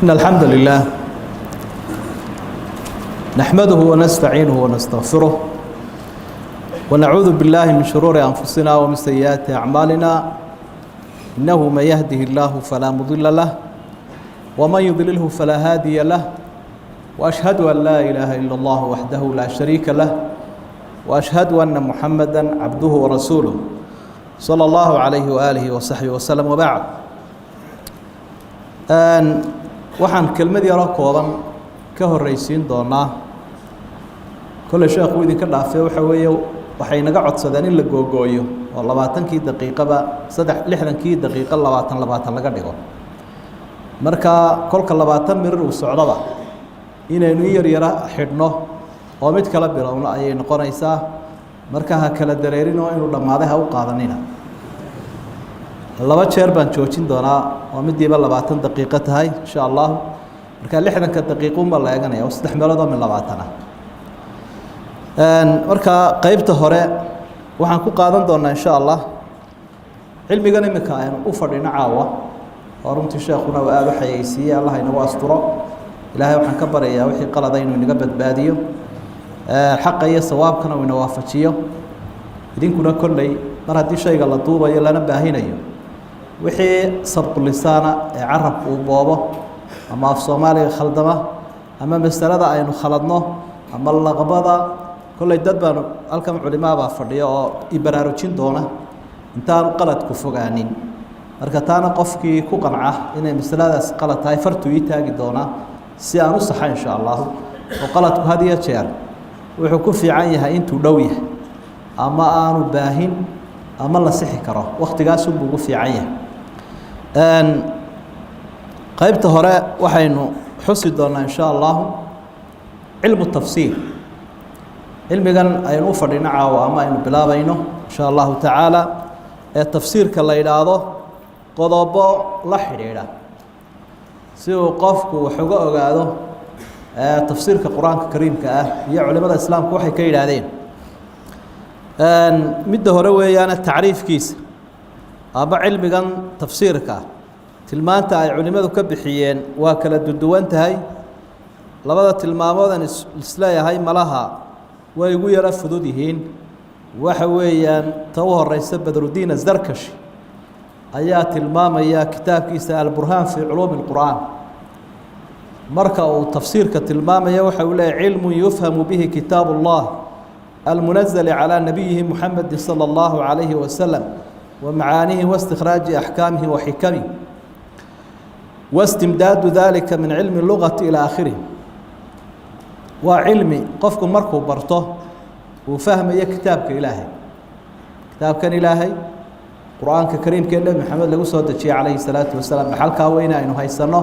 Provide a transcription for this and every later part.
إن الحمد لله نحمده ونستعينه ونستغفره ونعوذ بالله من شرور أنفسنا ومن سيئات أعمالنا إنه من يهده الله فلا مضل له ومن يضلله فلا هادي له وأشهد أن لا إله إلا الله وحده لا شريك له وأشهد أن محمدا عبده ورسوله صلى الله عليه وآله وصحبه وسلم وبعد waxaan kelmad yaro kooban ka horeysiin doonaa kole sheekhu idinka dhaafay waxa weeye waxay naga codsadeen in la googooyo oo 20kii daqiiqaba 60kii daqiiqo 20 laga dhigo marka kolka 20 mirir uu socdaba inaynu yar yara xidhno oo mid kala bilowno ayay noqonaysaa marka ha kala dareerino inuu dhamaaday ha u qaadanina laba jeer baan joojin doonaa oo midiiba 20 daqiiqo tahay insha Allah marka 60 daqiiqo ma la eeganaya oo 3 meelood oo min 20 marka qaybta hore waxaan ku qaadan doonaa insha Allah cilmigan imika aynu u fadhino caawa oo runtii sheekhuna waa aad u xayeysiiyay Allah inagu asturo ilaahay waxaan ka barayaa wixii qalad aynu inaga badbaadiyo xaq iyo sawaabkana uu ina waafajiyo idinkuna kolley mar haddii shayga la duubayo lana baahinayo wixii sabqu lisaana ee carabku uu boobo ama af Soomaaliga khaldama ama masalada aynu khaladno ama laqabada kolley dad baan halkan culimada fadhiyo oo ibaraarujin doona intaan qalad ku fogaanin marka taana qofkii ku qanca inay masaladaas qalad tahay fartu ii taagi doona si aan u saxay insha Allah oo qaladku hadiya jeer wuxuu ku fiican yahay intuu dhow yahay ama aanu baahin ama la sixi karo waqtigaas uu ugu fiican yahay qaybta hore waxaynu xusi doonaa insha Allah cilmu tafsiir cilmigan aynu fadhino caawa ama aynu bilaabayno insha Allah taala ee tafsiirka la yiraahdo qodobo la xiriira si uu qofku wax uga ogaado tafsiirka quraanka kariimka ah iyo culimada islaamku waxay ka yiraahdeen midda hore weeyaan taariifkiisa aba cilmigan tafsiirka tilmaanta ay culimadu ka bixiyeen waa kala duwan tahay labada tilmaamood isleeyahay malaha way ugu yara fudud yihiin waxa weeyaan taw horeysa Badruddin Az-Zarkashi ayaa tilmaamaya kitaabkiisa Al-Burhan fi Ulum Al-Quran marka uu tafsiirka tilmaamaya waxa uu leeyahay cilmu yufhamu bihi kitab Allah المنزل على نبيه محمد صلى الله عليه وسلم ومعانيه واستخراج أحكامه وحكمه واستمداد ذلك من علم اللغة إلى آخره وعلم قفكم مركو برته وفهم كتابك إلهي كتابك إلهي قرآن كريم كأنه محمد لقو صوت عليه الصلاة والسلام بحلقة وين إنه هاي السنة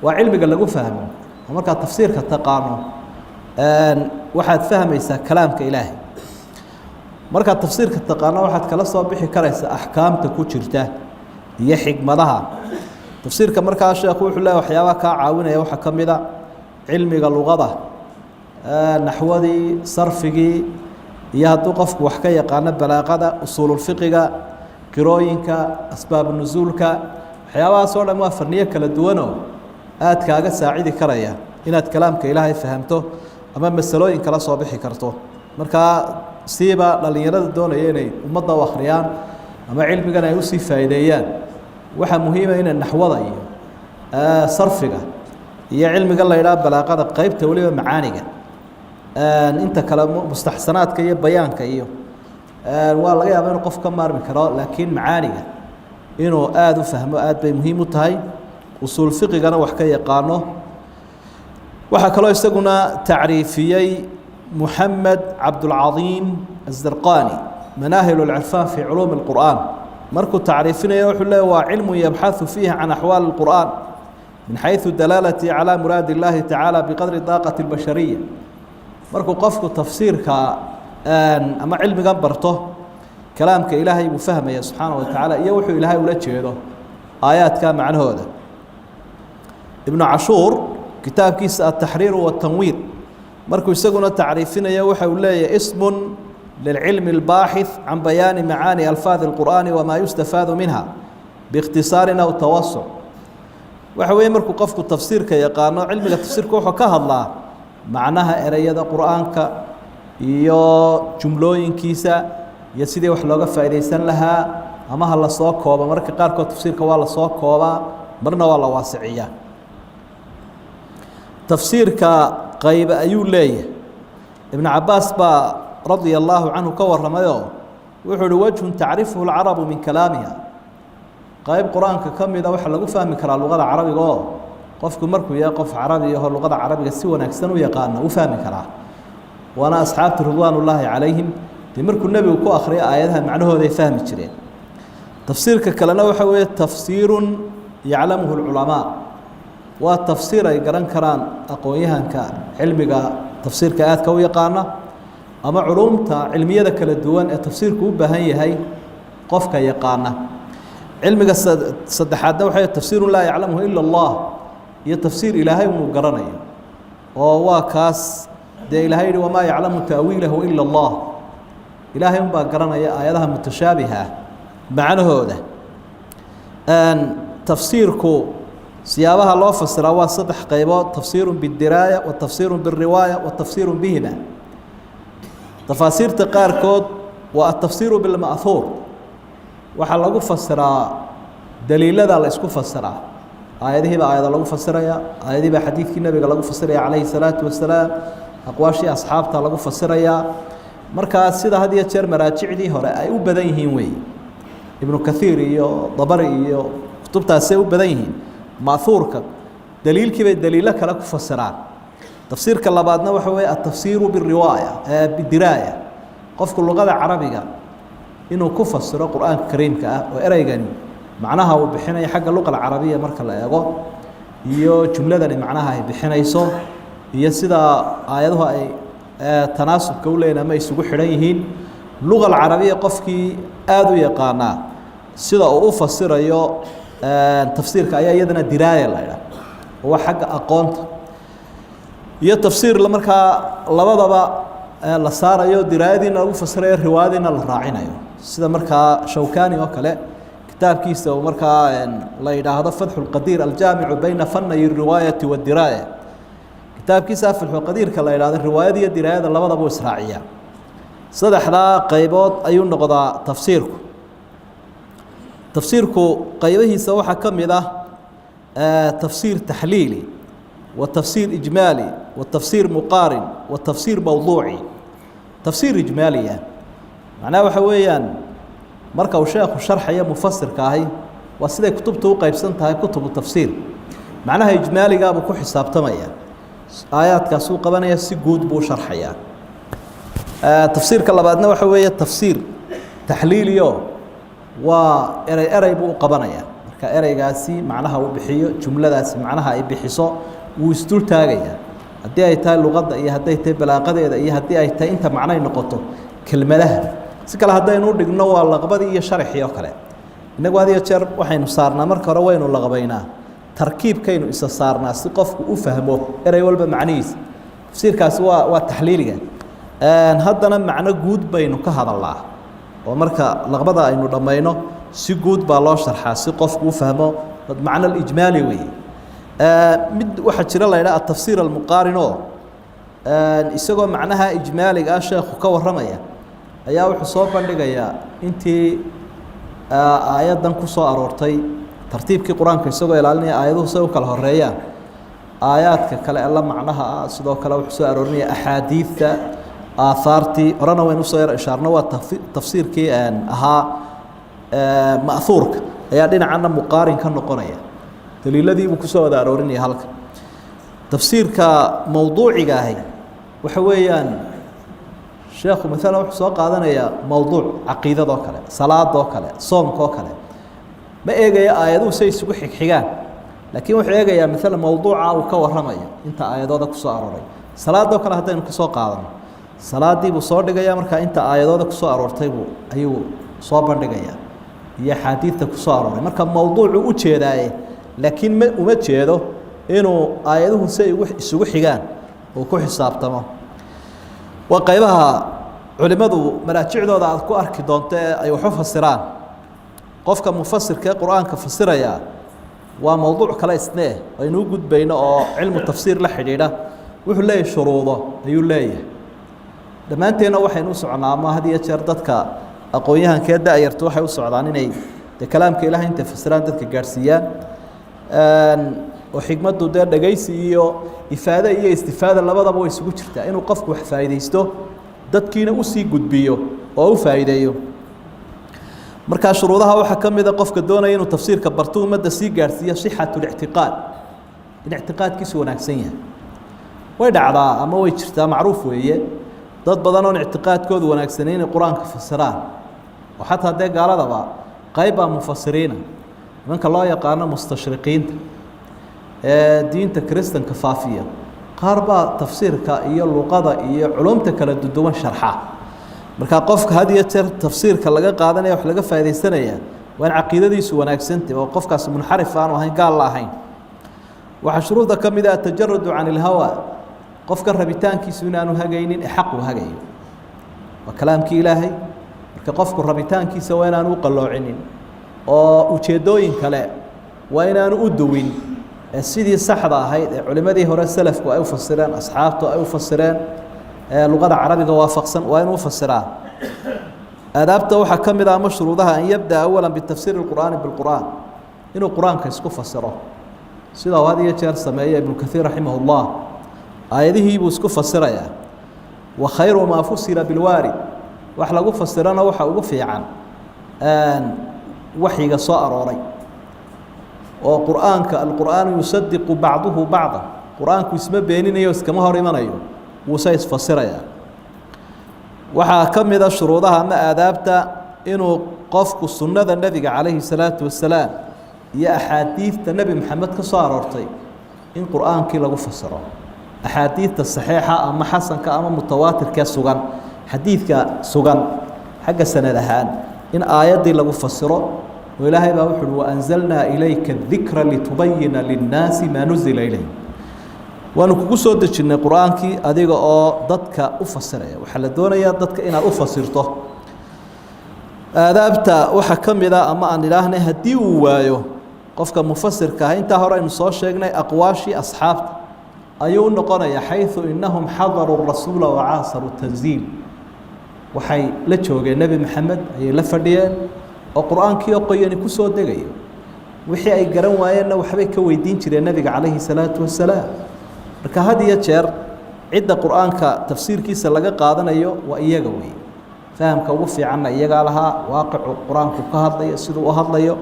وعلمك لقو فهمه ومركا تفسيرك التقانون waxaad fahmaysaa kalaamka Ilaahay marka tafsiirka taqaano waxaad kala soo bixi karaysaa ahkaamta ku jirta iyo xigmadaha tafsiirka marka sheekhu wuxuu leeyahay waxyaabo ka caawinaya waxa kamida cilmiga luqada naxwadii sarfigi iyo hadduu qofku wax ka yaqaan balaaqada usulul fiqiga qirooyinka asbaab nuzuulka waxyaabahaas oo dhan waa fanniyo kala duwan oo aad kaaga saacidi karaya inaad kalaamka Ilaahay fahamto ama masalooyin kala soo bixi karto marka siiba dhalinyarada doonaya inay ummadda u akhriyaan ama cilmigan ay u sii faa'iideeyaan waxa muhiim ah in naxwada iyo sarfiga iyo cilmiga la yiraahdo balaaqada qaybta waliba macaaniga inta kala mustaxsanaadka iyo bayaanka iyo waa laga yaabaa in qof ka maarmi karo laakiin macaaniga inuu aad u fahmo aad bay muhiim u tahay usul fiqigana wax ka yaqaano waxa kale isaguna taariifiyay محمد عبد العظيم الزرقاني مناهل العرفان في علوم القرآن مركو تعريفنا يوحله وعلم يبحث فيه عن أحوال القرآن من حيث الدلالة على مراد الله تعالى بقدر طاقة البشرية مركو قفك تفسير أما علم قبرته كلامك إلهي وفهمه سبحانه وتعالى يوحي إلهي ولا تشيره آيات كان معنى هذا ابن عاشور كتاب كيس التحرير والتنوير مركو يسقون تعريفنا يوحي ولا اسم للعلم الباحث عن بيان معاني ألفاظ القرآن وما يستفاد منها باختصار أو توسع وحوي مركو قفكو تفسير كيقانو علم التفسير كوحو كهضلا معناها إريا قرآن iyo jumlooyinkiisa iyo sidii wax looga faa'iideysan lahaa ama ha la soo koobo marka qaar kood tafsiirka waa la soo koobaa marna waa la waasiciyaa tafsiirka qayb ayuu leeyahay ibn Abbas ba radiyallahu anhu ka waramayo wuxuu wajhun ta'rifuhu al-arab min kalamiha qayb quraanka kamida waxa lagu fahmi karaa luqada carabiga oo qofku markuu yahay qof carabi ah luqada carabiga si wanaagsan u yaqaan u fahmi karaa وانا اصحاب رضوان الله عليهم تمركو النبي كو اخري اياتها معناهودا يفهم جيرين تفسيرك كلنا waxa weeye تفسير يعلمه العلماء وتفسير ay garan karaan aqoonyahanka cilmiga tafsiirka aad ka u yaqaana ama culumta cilmiyada kala duwan ee tafsiirku u baahan yahay qofka yaqaana cilmiga saddexaad waxa tafsiir la yaclamuhu illa Allah iyo tafsiir ilaahay uu garanayo oo waa kaas ده إلهي وما يعلم تأويله إلا الله إلهي ما قرنا آياتها متشابهة معنى هذا أن تفسيركو سيابها الله فسروا صدح قيبات تفسير بالدراية والتفسير بالرواية والتفسير بهما تفاسير تقاركود والتفسير بالمأثور وحلقوا فسرا دليل هذا الله يسكو فسرا آياته بآيات الله فسرها آياته بحديث النبي الله فسرها عليه الصلاة والسلام أقواشي أصحابته لغو فسريا مركز سيدا هذه الشير مراجعدي هراء أي وبدينهين وي ابن كثير يو ضبري يو كتبتها سي وبدينهين ماثورك دليل كيف دليلك لغو فسران تفسير كلا بعدنا وحوي التفسير بالرواية بالدراية قف كل لغة عربية إنه كفسر القرآن الكريم كأ وإريجاني معناها وبحنا حق اللغة العربية مركز لا يقو يو جملة معناها بحنا يسو iyo sida aayaduhu ay tanaasubka u leeyna ma isugu xiran yihiin luqada carabiga qofkii aad u yaqaana sida uu u fasirayo tafsiirka ayaa iyadana diraaya la yiraahdo waa xagga aqoonta iyo tafsiir la markaa labadaba la saarayo diraayadiina lagu fasirayo riwaayadiina la raacinayo sida markaa Shawkani oo kale kitaabkiisa oo markaa la yiraahdo Fathul Qadir al-Jaami'u bayna fanni ar-riwaayati wad-diraaya كتاب سافل القدير كلا إلى الرواية دي الدراية اللبضة أبو إسرائيل صدح لا قيبات أيون نقضى تفسيركو قيبه سوحة كم إذا تفسير تحليلي والتفسير إجمالي والتفسير مقارن والتفسير موضوعي تفسير إجمالي يعني. معناه وحويا مركا وشيخ وشرح يا مفسر كاهي وسيدة كتبته قيب سنتها كتب التفسير معناها إجمالي قابو كو حساب تميا آيات كسوق بنا يسجود بو شرحيا تفسير كلا بعدنا وحوي التفسير تحليليو وإري بو قبنايا كإري جاسي معناها وبحيو جملة داس معناها يبحثوا ويستول تاجيا هدي أي تاي لغة إيه هدي تاي بلاغة إيه هدي أي تاي أنت معناه نقطه كلمة لها سكلا هدي نور دقنوا اللغة دي شرح يا كلام إنك هذه الشر وحين صارنا مركا روين اللغة بيناه تركيب كينو إستصارنا سقف وفهمه إري والب معنيس تفسير كاسوا والتحليل هذا معنى جود بينه كهذا الله ومركا لغبضة إنه ضمينه سجود بالله شرحه سقف وفهمه معنى الإجمالي وي مد واحد شرا الله إلى التفسير المقارنه يسقى معناها إجمالي أشياء خكوا رمية أيها وحصوبا لقيا أنت آيات دنكو صار أرورتي ترتيبك القرآن كيسوق إلى آياته سوق الهرية آيات كلا الله معناها صدق كلا وحسوا أرونية أحاديث آثارتي رنا وين وصير إشارنا وتفسير كي أن مأثورك يعني عنا مقارن كان قرية دليل الذي بكسوا أرونية هلك تفسير كموضوع جاهي وحويان شيخ مثلا وحسوا قادنا يا موضوع عقيدة ذوكله صلاة ذوكله صوم ذوكله ما إيجا آياته سيسوق حكيان لكن وحيجا مثلا موضوع أو كورمية أنت آياته كسر رأي صلاة ذكر هذا إنك سوق قادم صلاة دي بصور دقيقة مركا أنت آياته كسر رأي أيوه صابر دقيقة هي حديث كسر رأي مركا موضوع وجهه لكن ما وجهه إنه آياته سيسوق حكيان وكل حساب تمام وقيبها علماء مراجعدوا ذا كو أركي دونت أي وحفظ السران قفك مفسر كقرآن كفسريا وموضوع كلا إسناه وينوجد بين علم التفسير لحديده وحلاه شروطه يوليه لما أنت وحي نوسعنا ما هذه شرطتك أقويها كده يرتوح يوسع عنيني ده كلام كإله أنت فسران ذلك جارسيان وحكمته ده دقيسي إفادة إيه استفادة لبضة بو يسوق شرطة إنه قفك وحفايده يستو دتكينا أسي قد بيو أو فايده marka shuruudaha waxa kamida qofka doonaya inuu tafsiirka barto umada si gaarsiyo sihhatul i'tiqaadkiisu wanaagsan yahay way dhacdaa ama way jirtaa macruuf weeye dad badan oo i'tiqaadkoodu wanaagsaneen quraanka fasiraan oo xataa de gaaladaba qayba mufassiriina manka loo yaqaan mustashriqiinta diinta kristanka faafiya qarba tafsiirka iyo luqada iyo culumta kala duwan sharxa marka qofka had iyo jeer tafsiirka laga qaadanayo wax laga faa'iideysanaya waan aqeedadiisu wanaagsantahay oo qofkaas munxarif aan ahayn gaal la ahayn waxa shuruuda kamida tajarrud an al-hawa qofka rabitaankiisu inaanu hagaynin xaq u hagayo wa kalaamki ilaahay marka qofku rabitaankiisa waa inaanu qalloocinin oo ujeedooyin kale waa inaanu u duwin sidii saxda ahayd ee culimadii hore salafku ay u fasireen asxaabtu ay u fasireen لغة عربية وافقسا وين مفسرها آدابته وحكمها مشروطها أن يبدأ أولا بالتفسير القرآن بالقرآن إنه القرآن كيسكو فسره سيدا وهذه يجار سمعية ابن كثير رحمه الله آياته يبسكو فسرها وخير ما فسر بالوارد وحلقوا فسرنا وحلقوا في عن وحي صائر وري القرآن يصدق بعضه بعضا القرآن كيسمى بيننا يوسكما هرمنا يوم وسيس فسرها وحا كمida shuruudaha ma aadaabta inuu qofku sunnada nabiga calayhi salaatu wasalaam iyo axaadiista nabi maxamed ka soo aroortay in quraankii lagu fasiro axaadiista saxiixa ama xasanka ama mutawaatirka sugan xadiidka sugan xagga sanad ahaan in aayadii lagu fasiro oo ilaahay baa wuxuu wa anzalna ilayka dhikra litubayyana lin-naasi ma nuzila ilayhim waanu kugu soo dejinay quraankii adiga oo dadka u fasiraya waxa la doonayaa dadka inaad u fasirto aadaabta waxa kamida ama aan ilaahnay hadii uu waayo qofka mufassirka inta hore aynu soo sheegnay aqwaashi asxaabta ayuu noqonaya haythu innahum hadaru ar-rasuula wa aasaru tanziil waxay la joogeen nabi maxamed ay la fadhiyeen oo quraankii oo qoyani ku soo degayo wixii ay garan waayeen waxbay ka weydiin jireen nabiga calayhi salaatu wasalaam marka had iyo jeer cidda quraanka tafsiirkiisa laga qaadanayo waa iyaga weey fahamka ugu fiican iyaga laha waaqicu quraanku ka hadlayo sidoo u hadlayo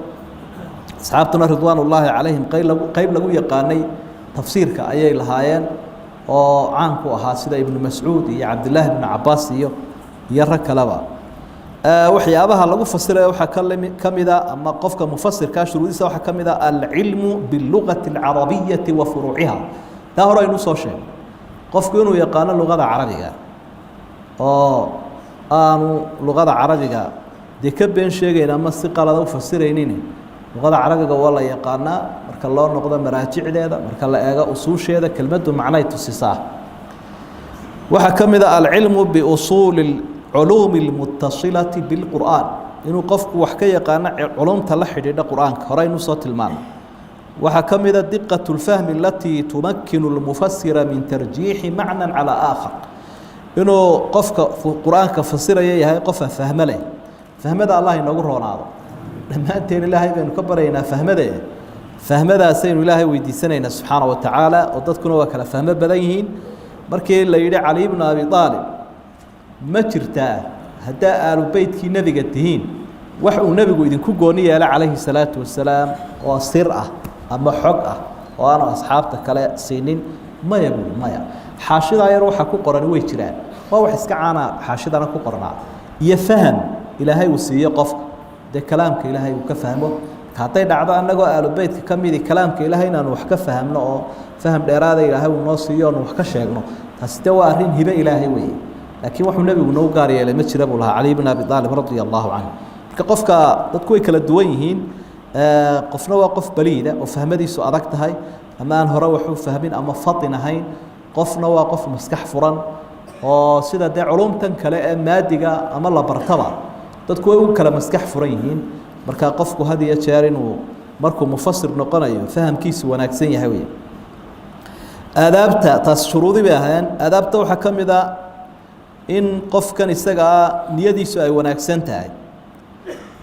asxaabtuna ridwaanullaahi calayhim qayb lagu yaqaanay tafsiirka ayay lahaayeen oo caan ku ahaa sida ibn mas'uud iyo abdullah ibn abbas iyo rag kalaba waxyaabaha lagu fasirayo waxa kamida ama qofka mufassirka shuruudiisa waxa kamida al-ilmu bil-lughati al-arabiyyah wa furuu'iha هورا ينوصل شيء قف كانوا يقانا اللغة العربية لغة العربية دي كبين شيء لما استقال ذو فسرينين اللغة العربية والله يقانا مرك الله نقدر مراجع هذا مرك الله أجا أصول شيء هذا كلمة معناه تسيساه وحكم ذا العلم بأصول العلوم المتصلة بالقرآن إنه قف وحكي يقانا علوم تلحد هذا القرآن هورا ينوصل المعنى وحكم ذا دقة الفهم التي تمكن المفسر من ترجيح معنى على آخر إنه قفك في القرآن كفسر هي قف فهم له فهم ذا الله ينور هذا لما أنت الله يبين كبرينا فهم ذا سين الله ويدي سنين سبحانه وتعالى وتذكروا وكلا فهم بديهين مركي اللي يدعي علي بن أبي طالب ما ترتاح هدا آل بيت كي نبي قتهين وحو نبي ويدين كوجونية عليه الصلاة والسلام وسرعة أما حقه وأنا أصحابته كلا سنين ما يقول ما حاشد يروح كقرن ويجران وهو حسك عنا حاشد أنا كقرنا يفهم إلى هاي وسيء قف ده كلامك إلى هاي وكفهمه هاتين عضا أن نجوا آل بيت كم يدي كلامك إلى هاي نحو كفهمنا فهم الإرادة إلى هاي والناصية نحو كشجنا هستوى أرين هبة إلى هاي وي لكن وحنا النبي ونوجار يا لما تشربوا لها علي بن أبي طالب رضي الله عنه كقفك تذكوي كلا دوينهين قفنا وقف بليدة وفهمديسو أدقتهاي أما أن هروحوا فهمين أما فطنهين قفنا وقف مسكح فرن وسيدا دي علوم تنكلا مادقة أما الله برتبع تدكوا كلا مسكح فرينين مركا قفكو هذه يتشارين markuu mufasir noqonayo fahamkiisu wanaagsan yahay weeye aadaabta taas shuruudi bay ahaayeen aadaabta waxaa ka mid ah in qofkan isaga ah niyadiisu ay wanaagsan tahay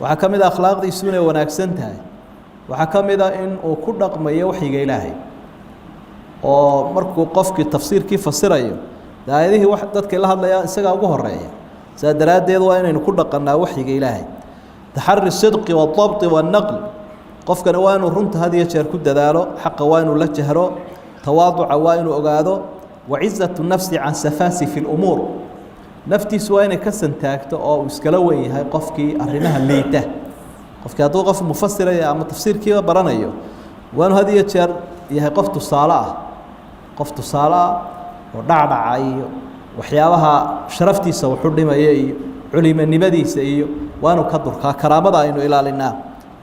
waxaa ka mid ah akhlaaqdiisu inay wanaagsan tahay waxaa ka mid ah in uu ku dhaqmayo waxyiga ilaahay oo markuu qofkii tafsiirkii fasirayo aayadihii wax dadkii la hadlaya isagaa ugu horeeya saa daraaddeed waa inaynu ku dhaqannaa waxyiga ilaahay taxari sidqi waadabti waannaql qofkana waa inuu runta had iyo jeer ku dadaalo xaqa waa inuu la jahro tawaaduca waa inuu ogaado wacizatu nafsi can safaasifi lumuur naftiisu waa inay ka santaagto oo uu iskala weyn yahay qofkii arrimaha liita qofkii hadduu qof mufasiraya ama tafsiirkiiba baranayo waa inuu had iyo jeer yahay qof tusaale ah oo dhacdhaca iyo waxyaabaha sharaftiisa wuxuu dhimaya iyo culimanimadiisa iyo waa inuu ka durkaa karaamada aynu ilaalinaa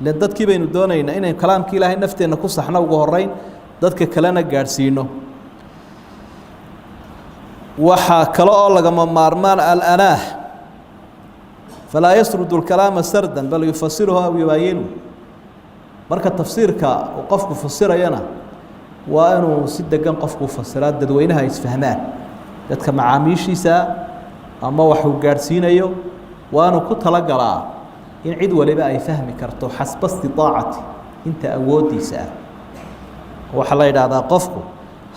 ilan dadkii baynu doonaynaa inaynu kalaamkii ilaahay nafteenna ku saxno ugu horeyn dadka kalena gaadhsiino waxaa kale oo lagama maarmaan alanaah falaa yasrudu lkalaama sardan bal yufasiruhu aw yubaayinu marka tafsiirka uu qofku fasirayana waa inuu si degan qofku fasiraa dadweynaha isfahmaan dadka macaamiishiisa ama waxuu gaadhsiinayo waa inuu ku talagalaa in cid waliba ay fahmi karto xasba istiaacati inta awooddiisa ah waxaa la yidhaahdaa qofku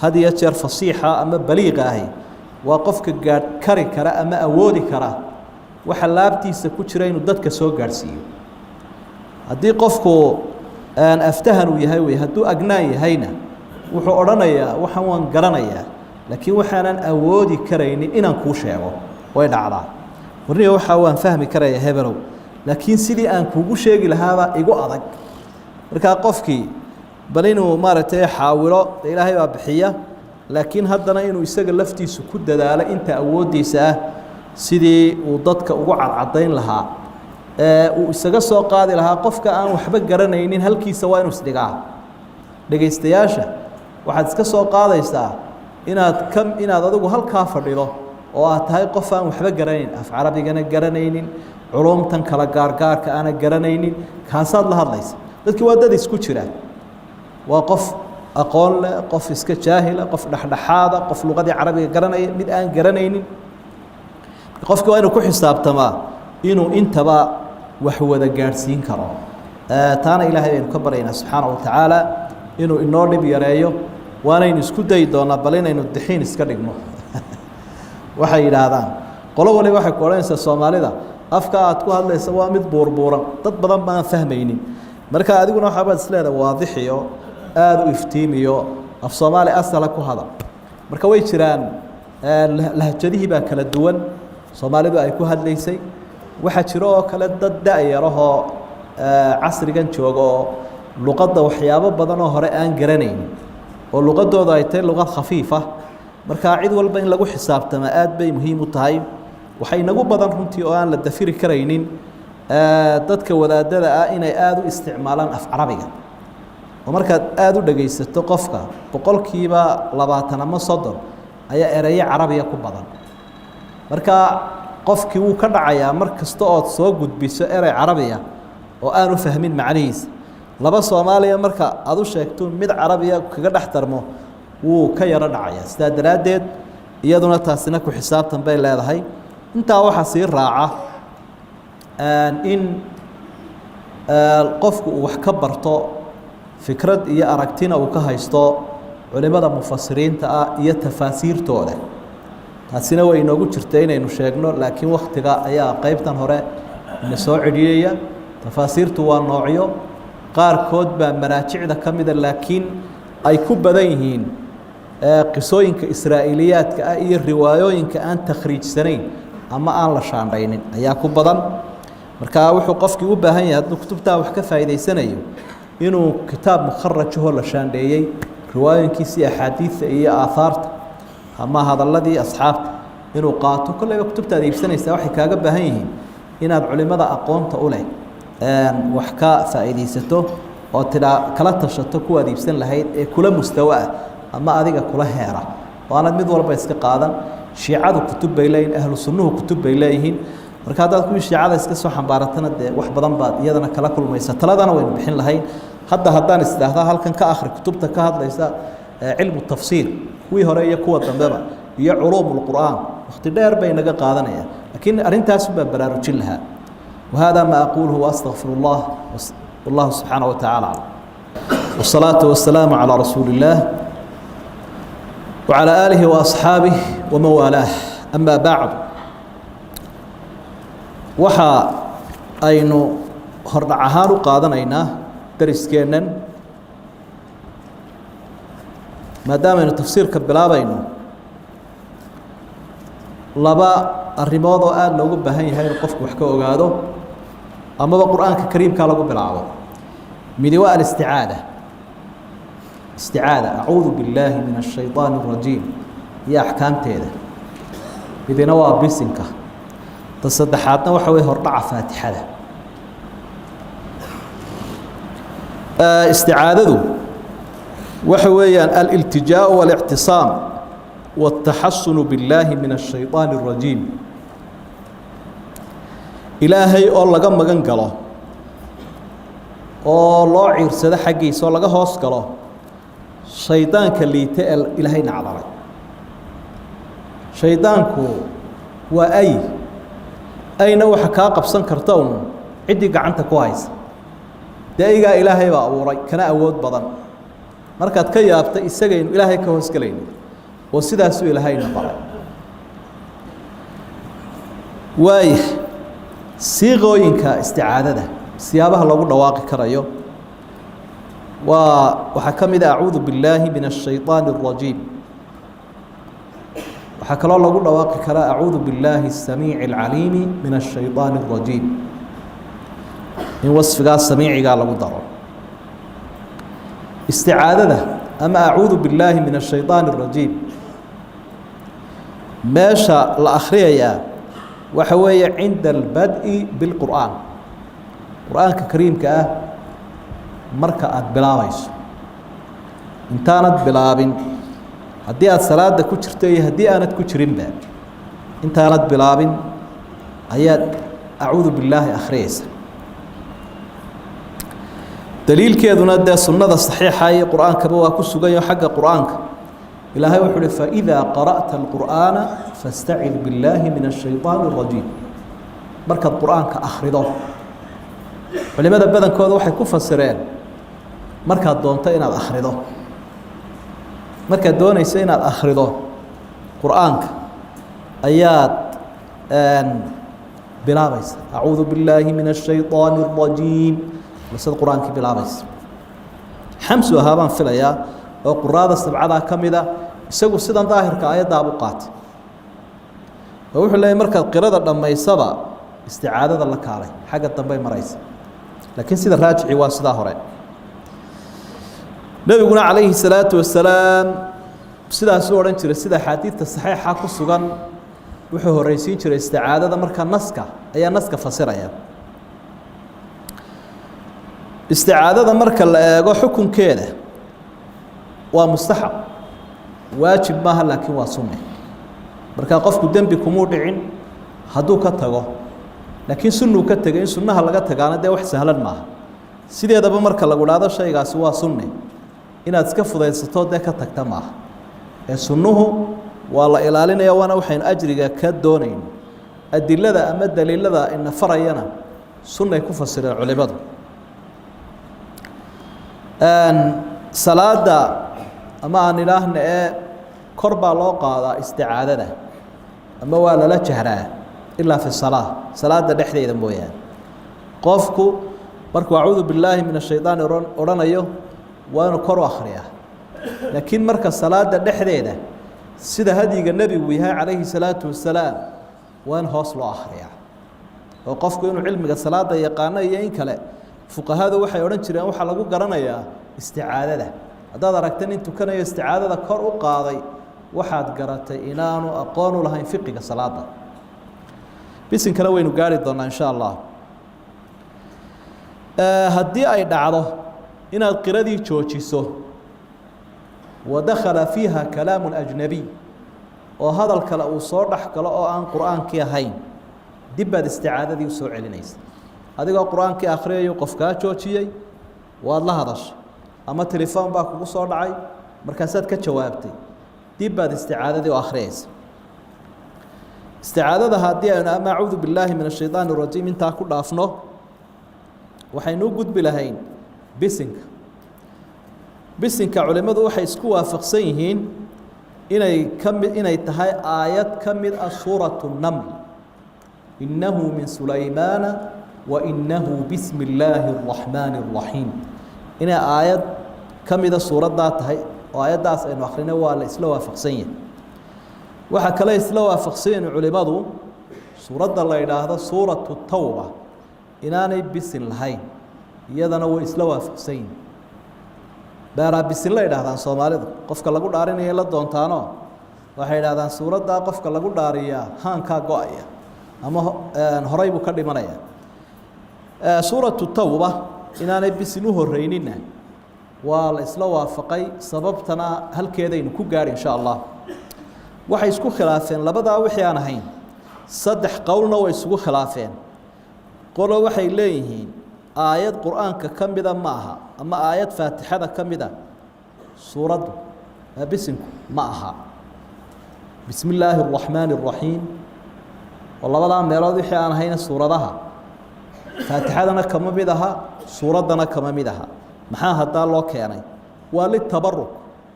had iyo jeer fasiixa ama baliiqa ahi waa qofka gaadh kari kara ama awoodi kara waxa laabtiisa ku jira inuu dadka soo gaadhsiiyo haddii qofku aftahan uu yahay wey hadduu agnaan yahayna wuxuu odhanayaa waxaan waan garanayaa laakiin waxaanan awoodi karaynin inaan kuu sheego way dhacdaa warniga waxaa waan fahmi karaya hebelow laakiin sidii aan kuugu sheegi lahaaba igu adag markaa qofkii bal inuu maaragtay xaawilo ilaahay baa bixiya laakiin haddana inuu isaga laftiisu ku dadaalo inta awooddiisa ah sidii uu dadka ugu cadcadayn lahaa uu isaga soo qaadi lahaa qofka aan waxba garanaynin halkiisa waa inuu isdhigaa dhegaystayaasha waxaad iska soo qaadaysaa inaad adigu halkaa fadhido oo aad tahay qof aan waxba garanayn af carabigana garanaynin culumtan kala gaargaarka aana garanaynin kaasaad la hadlaysa dadkii waa dad isku jira waa qof aqoon leh qof iska jaahila qof dhexdhexaada qof luqadii carabiga garanaya mid aan garanaynin qofkii waa inuu ku xisaabtamaa inuu intaba wax wada gaadhsiin karo taana ilaahay baynu ka baryaynaa subxaana wa tacaala inuu inoo dhib yareeyo waanaynu isku dayi doonaa bal inaynu dixiin iska dhigno waxay yidhaahdaan qolo waliba waxay ku odhanaysaa soomaalida afka aad ku hadlaysa waa mid buurbuuran dad badan baan fahmaynin marka adiguna waxaabaad isleedahay waadixiyo aada u iftiimiyo af soomaali asala ku hadal marka way jiraan lahjadihii baa kala duwan soomaalidu ay ku hadlaysay waxaa jiro oo kale dad da-yarahoo casrigan jooga oo luqadda waxyaabo badan oo hore aan garanaynin oo luqadooda ay tahay luqad khafiifa markaa cid walba in lagu xisaabtama aad bay muhiim u tahay waxay nagu badan runtii oo aan la dafiri karaynin dadka wadaadada ah inay aada u isticmaalaan af carabiga oo markaad aada u dhegaysato qofka boqolkiiba 20 ama 30 ayaa erayo carabiga ku badan marka qofkii wuu ka dhacayaa mar kasta ood soo gudbiso erey carabiya oo aanu fahmin macnihiisa laba Soomaaliya marka aad u sheegto mid carabiya kaga dhex tarmo wuu ka yara dhacayaa sidaa daraaddeed iyaduna taasina ku xisaabtan bay leedahay intaa waxaa sii raaca in qofku uu wax ka barto fikrad iyo aragtina uu ka haysto culimada mufasiriinta ah iyo tafaasiirtooda taasina way inoogu jirtay inaynu sheegno laakiin waqtiga ayaa qaybtan hore ina soo celiyaya tafaasiirtu waa noocyo qaarkood baa manaajicda ka mida laakiin ay ku badan yihiin qisooyinka israa'iliyaadka ah iyo riwaayooyinka aan takhriijsanayn ama aan la shaandhaynin ayaa ku badan marka wuxuu qofkii u baahan yahay hadduu kutubtaa wax ka faa'iidaysanayo inuu kitaab mukharajahoo la shaandheeyey riwaayooyinkiisii axaadiidta iyo aahaarta ama hadalladii asxaabta inuu qaato kolleyba kutubtaad iibsanaysaa waxay kaaga baahan yihiin inaad culimada aqoonta u leh wax ka faa'iidaysato oo tiraa kala tashato kuwaad iibsan lahayd ee kula mustawa ah ama adiga kula heera oo aanad mid walba iska qaadan shiicadu kutub bay leeyihiin ahlu sunnuhu kutub bay leeyihiin marka haddaad kuwii shiicada iska soo xambaaratana dee wax badan baad iyadana kala kulmaysa taladana waynu bixin lahayn haddaan isdhaahdaa halkan ka akhri kutubta ka hadlaysa cilmu tafsiir kuwii hore iyo kuwa dambeba iyo culuumul qur'aan waqti dheer bay naga qaadanayaan laakiin arrintaas baa baraarujin lahaa وهذا ما أقوله وأستغفر الله والله سبحانه وتعالى والصلاة والسلام على رسول الله وعلى آله وأصحابه ومن والاه أما بعد وحا أينو هردعهان قادنينا درسكينا ما دام إنه تفسير كبلابينو لبا الرماد آل لو بهاي هاي القفك وحكا وقادو أما بالقرآن الكريم كان لو بلعبه مدواء الاستعادة استعادة أعوذ بالله من الشيطان الرجيم يا أحكام تيدا بدنا بيسنك تصدحاتنا وحوي هرطع فاتحة استعادة وحوي الالتجاء والاعتصام والتحصن بالله من الشيطان الرجيم إلهي الله قم قنقله الله عرسد حقي سوى لقى هوس قله شيطانك اللي تقل إلهي نعذره شيطانك أي نوع حكاقة بسنكرتون عدي قعنت كويس دايقا إلهي بأبوري كان أود بضن مركات كيابت إساقين إلهي كهوس كلين وسيدا سوء إلهي نقرأ واي سيغوينك استعادة سيابها لو دواقي كرايو وحكم إذا أعوذ بالله من الشيطان الرجيم وحكى الله لو دواقي كرا أعوذ بالله السميع العليم من الشيطان الرجيم من وصف قال السميع قال لو ضرر استعادة أما أعوذ بالله من الشيطان الرجيم ماشى الأخرية وحوية عند البدء بالقرآن القرآن الكريم كأه مركة بلاويس انتانت بلابين هدي الصلاة كترتي هدي أنا كترين باب انتانت بلابين آيات أعوذ بالله أخريس دليل كذا ندى السنة الصحيحة هي قرآن كبوا كسجى حق قرآنك إلهي وحده فإذا قرأت القرآن فاستعذ بالله من الشيطان الرجيم مركة القرآن كأخرده ولماذا بدن كذا واحد كفسرين مركة دونتين على أخرده مركة دون يسين على أخرده قرآنك آيات بلا بيس أعوذ بالله من الشيطان الرجيم بس القرآن بلا بيس حمس وهابان في الآيات وقرآن السبعة كمذا يسوي سيدان ظاهر كآيات دابقات ووحي الله مركز قرادة لما يسبع استعادة الله كاري حاجة طبي مريس لكن سيد الراجع واسدا هراء نبينا عليه الصلاة والسلام سيدا سورة انتر سيدا حديث الصحيح حاكو السجن وحيه الرئيسين ترى استعادة مركز نسكة أي نسكة فصيرة يا استعادة مركز حكم كده ومستحب واجب ماها لكن واسمه marka qofku dambi kuma dhicin haduu ka tago laakiin sunnu ka tagay in sunnaha laga tagaana de wax sahlan maaha sideedaba marka lagu dhaado shaygaasi waa sunne inaad iska fudaysato de ka tagta maaha ee sunnuhu waa la ilaalinaya wana waxaan ajriga ka doonayn adillada ama daliilada in farayana sunnay ku fasireen culimadu salaada ama aan ilaahna ee korba loo qaada isticaadada ama waa la jahraa illa fi salaada dhexdeeda mooyaan qofku markuu a'uudu billahi minash shaytaani oranayo waa inuu kor u akhriya laakiin marka salaada dhexdeeda sida hadiga nabigu yahay calayhi salaatu wasalaam waa in hoos loo akhriya oo qofku inuu cilmiga salaada yaqaan iyo in kale fuqahadu waxay oran jireen waxa lagu garanayaa isticaadada hadaad aragtan intuu kanayo isticaadada kor u qaaday waxaad garatay inaanu aqoon u lahayn fiqiga salaada bisin kale waynu gaari doonaa insha Allah haddii ay dhacdo inaad qiradii joojiso ودخل فيها كلام أجنبي وهذا الكلام صار كلا عن قرآن كي هين دب الاستعادة دي وسوء علينيس هذا القرآن كي آخره يوقف كاتشوتشي waad la hadashay ama telefoon baa kugu soo dhacay markaasaad ka jawaabtay dib baad isticaadadii u akhriyaysa isticaadada haddii aynu ama acuudu billaahi min ashaydaani arajiim intaa ku dhaafno waxaynu u gudbi lahayn bisinka culimmadu waxay isku waafaqsan yihiin inay tahay aayad ka mid ah suuratu naml innahu min sulaymaana wa innahu bismi illaahi araxmaani araxiim inay aayad ka mida suuraddaa tahay oo aayaddaas aynu akrinay waa la isla waafaqsan yahay waxaa kale isla waafaqsan yihiin culimmadu suuradda la yidhaahdo suuratu tawba inaanay bisin lahayn iyadana way isla waafaqsan yihin beeraa bisin la yidhaahdaan soomaalidu qofka lagu dhaarinaya la doontaano waxay yidhahdaan suuraddaa qofka lagu dhaariyaa haankaa go-aya ama horay buu ka dhimanaya suuratu tawba inaanay bisin u horreynina waa la isla waafaqay sababtana halkeedaynu ku gaadhi insha allah waxay isku khilaafeen labadaa wixii aan ahayn saddex qowlna way isugu khilaafeen qolo waxay leeyihiin aayad qur-aanka ka mida ma aha ama aayad faatixada ka mida suuraddu bisinku ma aha bismi illaahi araxmaani araxiim oo labadaa meelood wixii aan ahayna suuradaha faatixadana kama mid aha suuraddana kama mid aha maxaa haddaa loo keenay waa litabaruk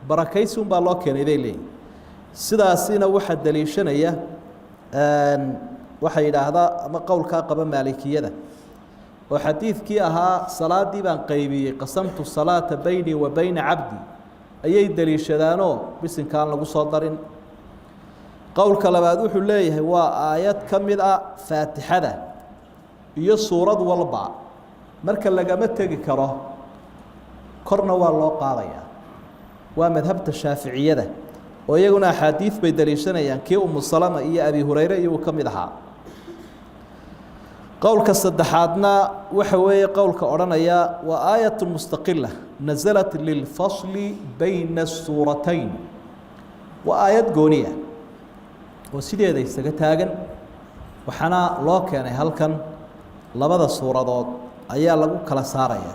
barakaysi unbaa loo keenay bay leeyihin sidaasina waxaa daliishanaya waxay yidhaahdaa ama qowlkaa qaba maalikiyada oo xadiidkii ahaa salaadii baan qaybiyey qasamtu salaata baynii wa bayna cabdi ayay daliishadaanoo bisinkaan lagu soo darin qowlka labaad wuxuu leeyahay waa aayad ka mid ah faatixada iyo suurad walba marka lagama tegi karo korna waa loo qaadayaa waa madhabta shaaficiyada oo iyaguna axaadiid bay daliishanayaan kii umu salama iyo abi hurayre iyuu ka mid ahaa qowlka saddexaadna waxa weeye qowlka odhanaya waa aayat mustaqila nasalat lilfasli bayna suuratayn waa aayad gooniya oo sideeda isaga taagan waxaana loo keenay halkan labada suuradood ayaa lagu kala saaraya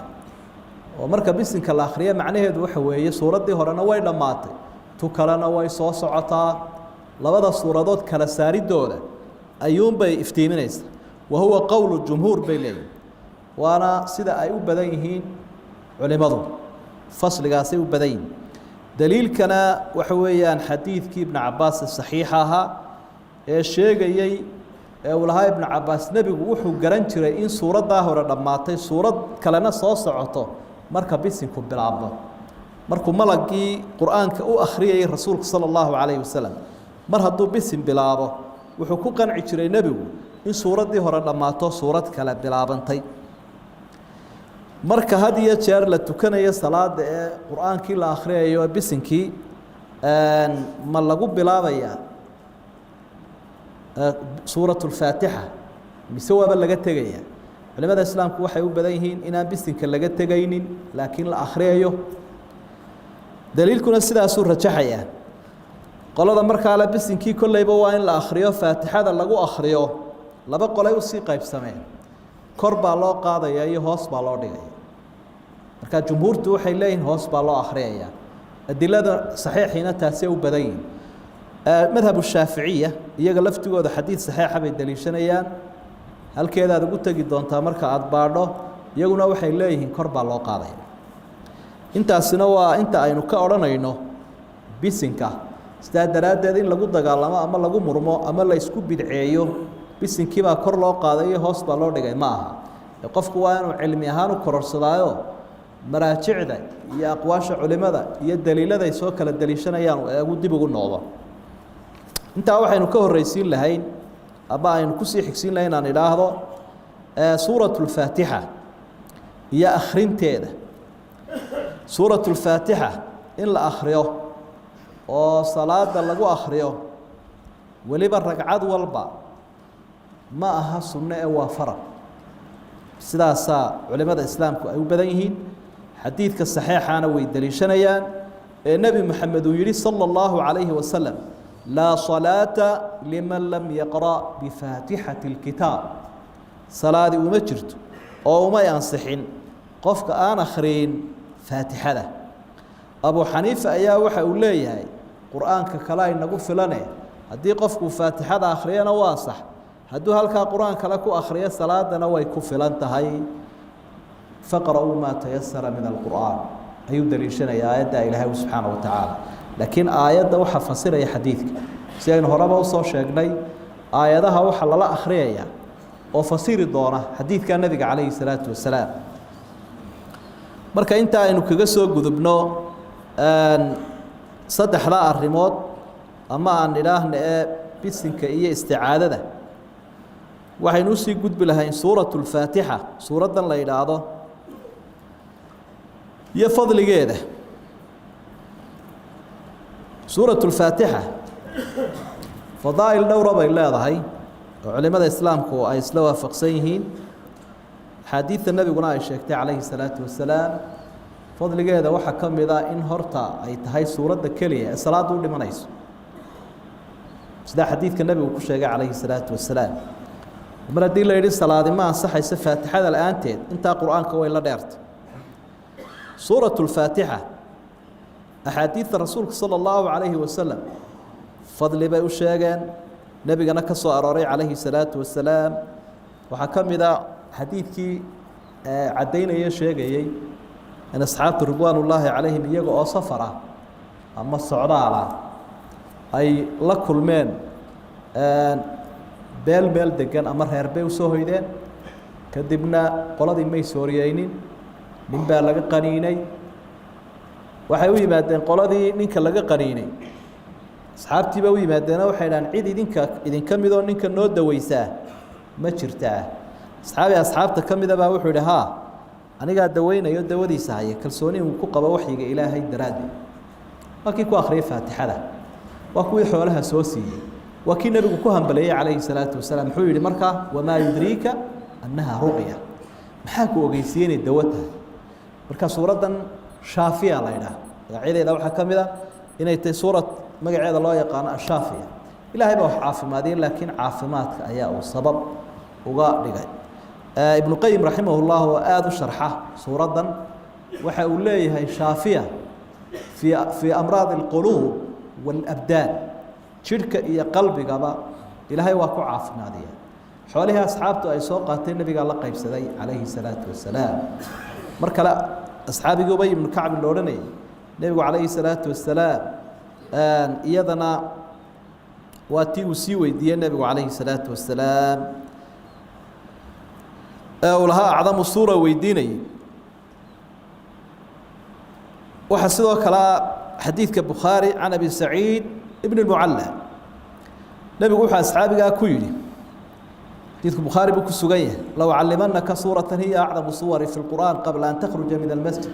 oo marka bisinka la akhriyo macnaheedu waxa weeye suuraddii horena way dhammaatay tu kalena way soo socotaa labada suuradood kala saaridooda ayuunbay iftiiminaysaa wahuwa qowlu jumhuur bay leeyihin waana sida ay u badan yihiin culimmadu fasligaasay u badan yihiin daliilkana waxa weeyaan xadiidkii ibnu cabaas saxiixa ahaa ee sheegayey ee uu lahaa ibnu cabaas nebigu wuxuu garan jiray in suuraddaa hore dhammaatay suurad kalena soo socoto marka bisinku bilaabmo markuu malagii qur-aanka u akhriyayay rasuulku sala allahu calayhi wasalam mar hadduu bisin bilaabo wuxuu ku qanci jiray nebigu in suuraddii hore dhammaato suurad kale bilaabantay marka had iyo jeer la tukanayo salaada ee qur-aankii la akhriyayo bisinkii ma lagu bilaabayaa suuratu lfaatixa mise waaba laga tegaya culimada islaamku waxay u badan yihiin inaan bisinka laga tegaynin laakiin la akhriyayo daliilkuna sidaasuu rajaxayaa qolada markaa le bisinkii kolleyba waa in la akhriyo faatixada lagu akhriyo laba qolay usii qaybsameen kor baa loo qaadaya iyo hoos baa loo dhigaya marka jumhuurtu waxay leeyihiin hoos baa loo akhriyaya adilada saxiixiina taasay u badan yihiin madhabu shaaficiya iyaga laftigooda xadiid saxiixa bay daliishanayaan halkeedaad ugu tegi doontaa marka aada baadho iyaguna waxay leeyihiin kor baa loo qaadaya intaasina waa inta aynu ka odhanayno bisinka sidaa daraaddeed in lagu dagaalamo ama lagu murmo ama la isku bidceeyo bisinkii baa kor loo qaaday iyo hoos baa loo dhigay ma aha qofku waa inuu cilmi ahaan u kororsadaayo maraajicda iyo aqwaasha culimada iyo daliiladay soo kala daliishanayaan eegu dib ugu noqdo intaa waxaynu ka horreysiin lahayn ama aynu kusii xigsiin lahayn aan idhaahdo suuratu lfaatixa iyo akhrinteeda suuratu lfaatixa in la akhriyo oo salaada lagu akhriyo weliba ragcad walba ma aha sunno ee waa farad sidaasaa culimada islaamku ay u badan yihiin xadiidka saxiixaana way daliishanayaan ee nebi moxamed uu yihi sala allahu calayhi wasalam laa salaata liman lam yaqra' bifaatixati اlkitaab salaadi uma jirto oo umay ansixin qofka aan akhriin faatixada abu xaniifa ayaa waxa uu leeyahay quraanka kale ay nagu filane haddii qofku faatixada akhriyana waa sax hadduu halkaa quraan kale ku akhriyo salaadana way ku filan tahay faqra'u ma tayassara min alqur'aan ayuu daliishanaya aayadda ilaahay subxaanahu wa tacaala laakiin aayadda waxa fasiraya xadiidka si aynu horeba usoo sheegnay aayadaha waxa lala akhriyaya oo fasiri doona xadiidka nabiga calayhi salaatu wasalaam marka inta aynu kaga soo gudubno saddexda arrimood ama aan idhaahna ee bisinka iyo isticaadada waxaynu usii gudbi lahayn suuratu lfaatixa suuraddan la yidhaahdo iyo fadligeeda suuratu lfaatixa fadaa'il dhowra bay leedahay oo culimada islaamku ay isla waafaqsan yihiin axaadiidta nebiguna ay sheegtay calayhi salaatu wasalaam fadligeeda waxaa ka mid a in horta ay tahay suuradda keliya ee salaadda u dhimanayso sida xadiidka nebigu ku sheegay calayhi salaatu wasalaam mar haddii la yidhi salaadi ma ansaxayso faatixada la-aanteed intaa qur-aanka way la dheertay suuratu lfaatixa axaadiidta rasuulka sala allahu calayhi wasalam fadli bay u sheegeen nebigana ka soo arooray calayhi salaatu wasalaam waxaa ka mid a xadiidkii caddaynaya sheegayey in asxaabtu ridwaan ullaahi calayhim iyaga oo safar ah ama socdaal ah ay la kulmeen beel meel degan ama reer bay usoo hoydeen kadibna qoladii may sooriyeynin nin baa laga qaniinay waxay u yimaadeen qoladii ninka laga qaniinay asxaabtiiba u yimaadeena waxay dhahaan cid idinka midoo ninka noo daweysaa ma jirtaa asxaabi asxaabta ka mida baa wuxuu yidhi haa anigaa daweynayo dawadiisa haya kalsooni uu ku qabo waxyiga ilaahay daraaddeed waa kii ku akhriyay faatixada waa kuwii xoolaha soo siiyey waa kii nebigu ku hambaleeyey calayhi salaatu wasalaam muxuu yidhi markaa wamaa yudriika annaha ruqya maxaa ku ogeysiiyey inay dawo tahay marka suuraddan shaafiya la ydhaah magacyadeeda waxaa ka mid a inay tahay suurad magaceeda loo yaqaano ashaafiya ilaahay baa wax caafimaadiyey laakiin caafimaadka ayaa uu sabab uga dhigay ibnu qayim raximah llah oo aada u sharxa suuraddan waxa uu leeyahay shaafiya fii amraadi alquluub waalabdaan jidhka iyo qalbigaba ilaahay waa ku caafimaadiya xoolihii asxaabtu ay soo qaateen nebigaa la qaybsaday calayhi salaatu wasalaam mar kale asxaabigii ubay ibnu kacbi lo odhanayay nebigu calayhi salaatu wasalaam iyadana waa tii uu sii weydiiyey nebigu calayhi salaatu wasalaam uu lahaa acdamu suura weydiinayay waxaa sidoo kale xadiidka bukhaari can abi saciid ibn اlmucalla nebigu wuxuu asxaabigaa ku yidhi xadiidku bukhaari buu ku sugan yahay low callimanaka suuratan hiya acdamu suwari fi lqur'aan qabla an takhruja min almasjid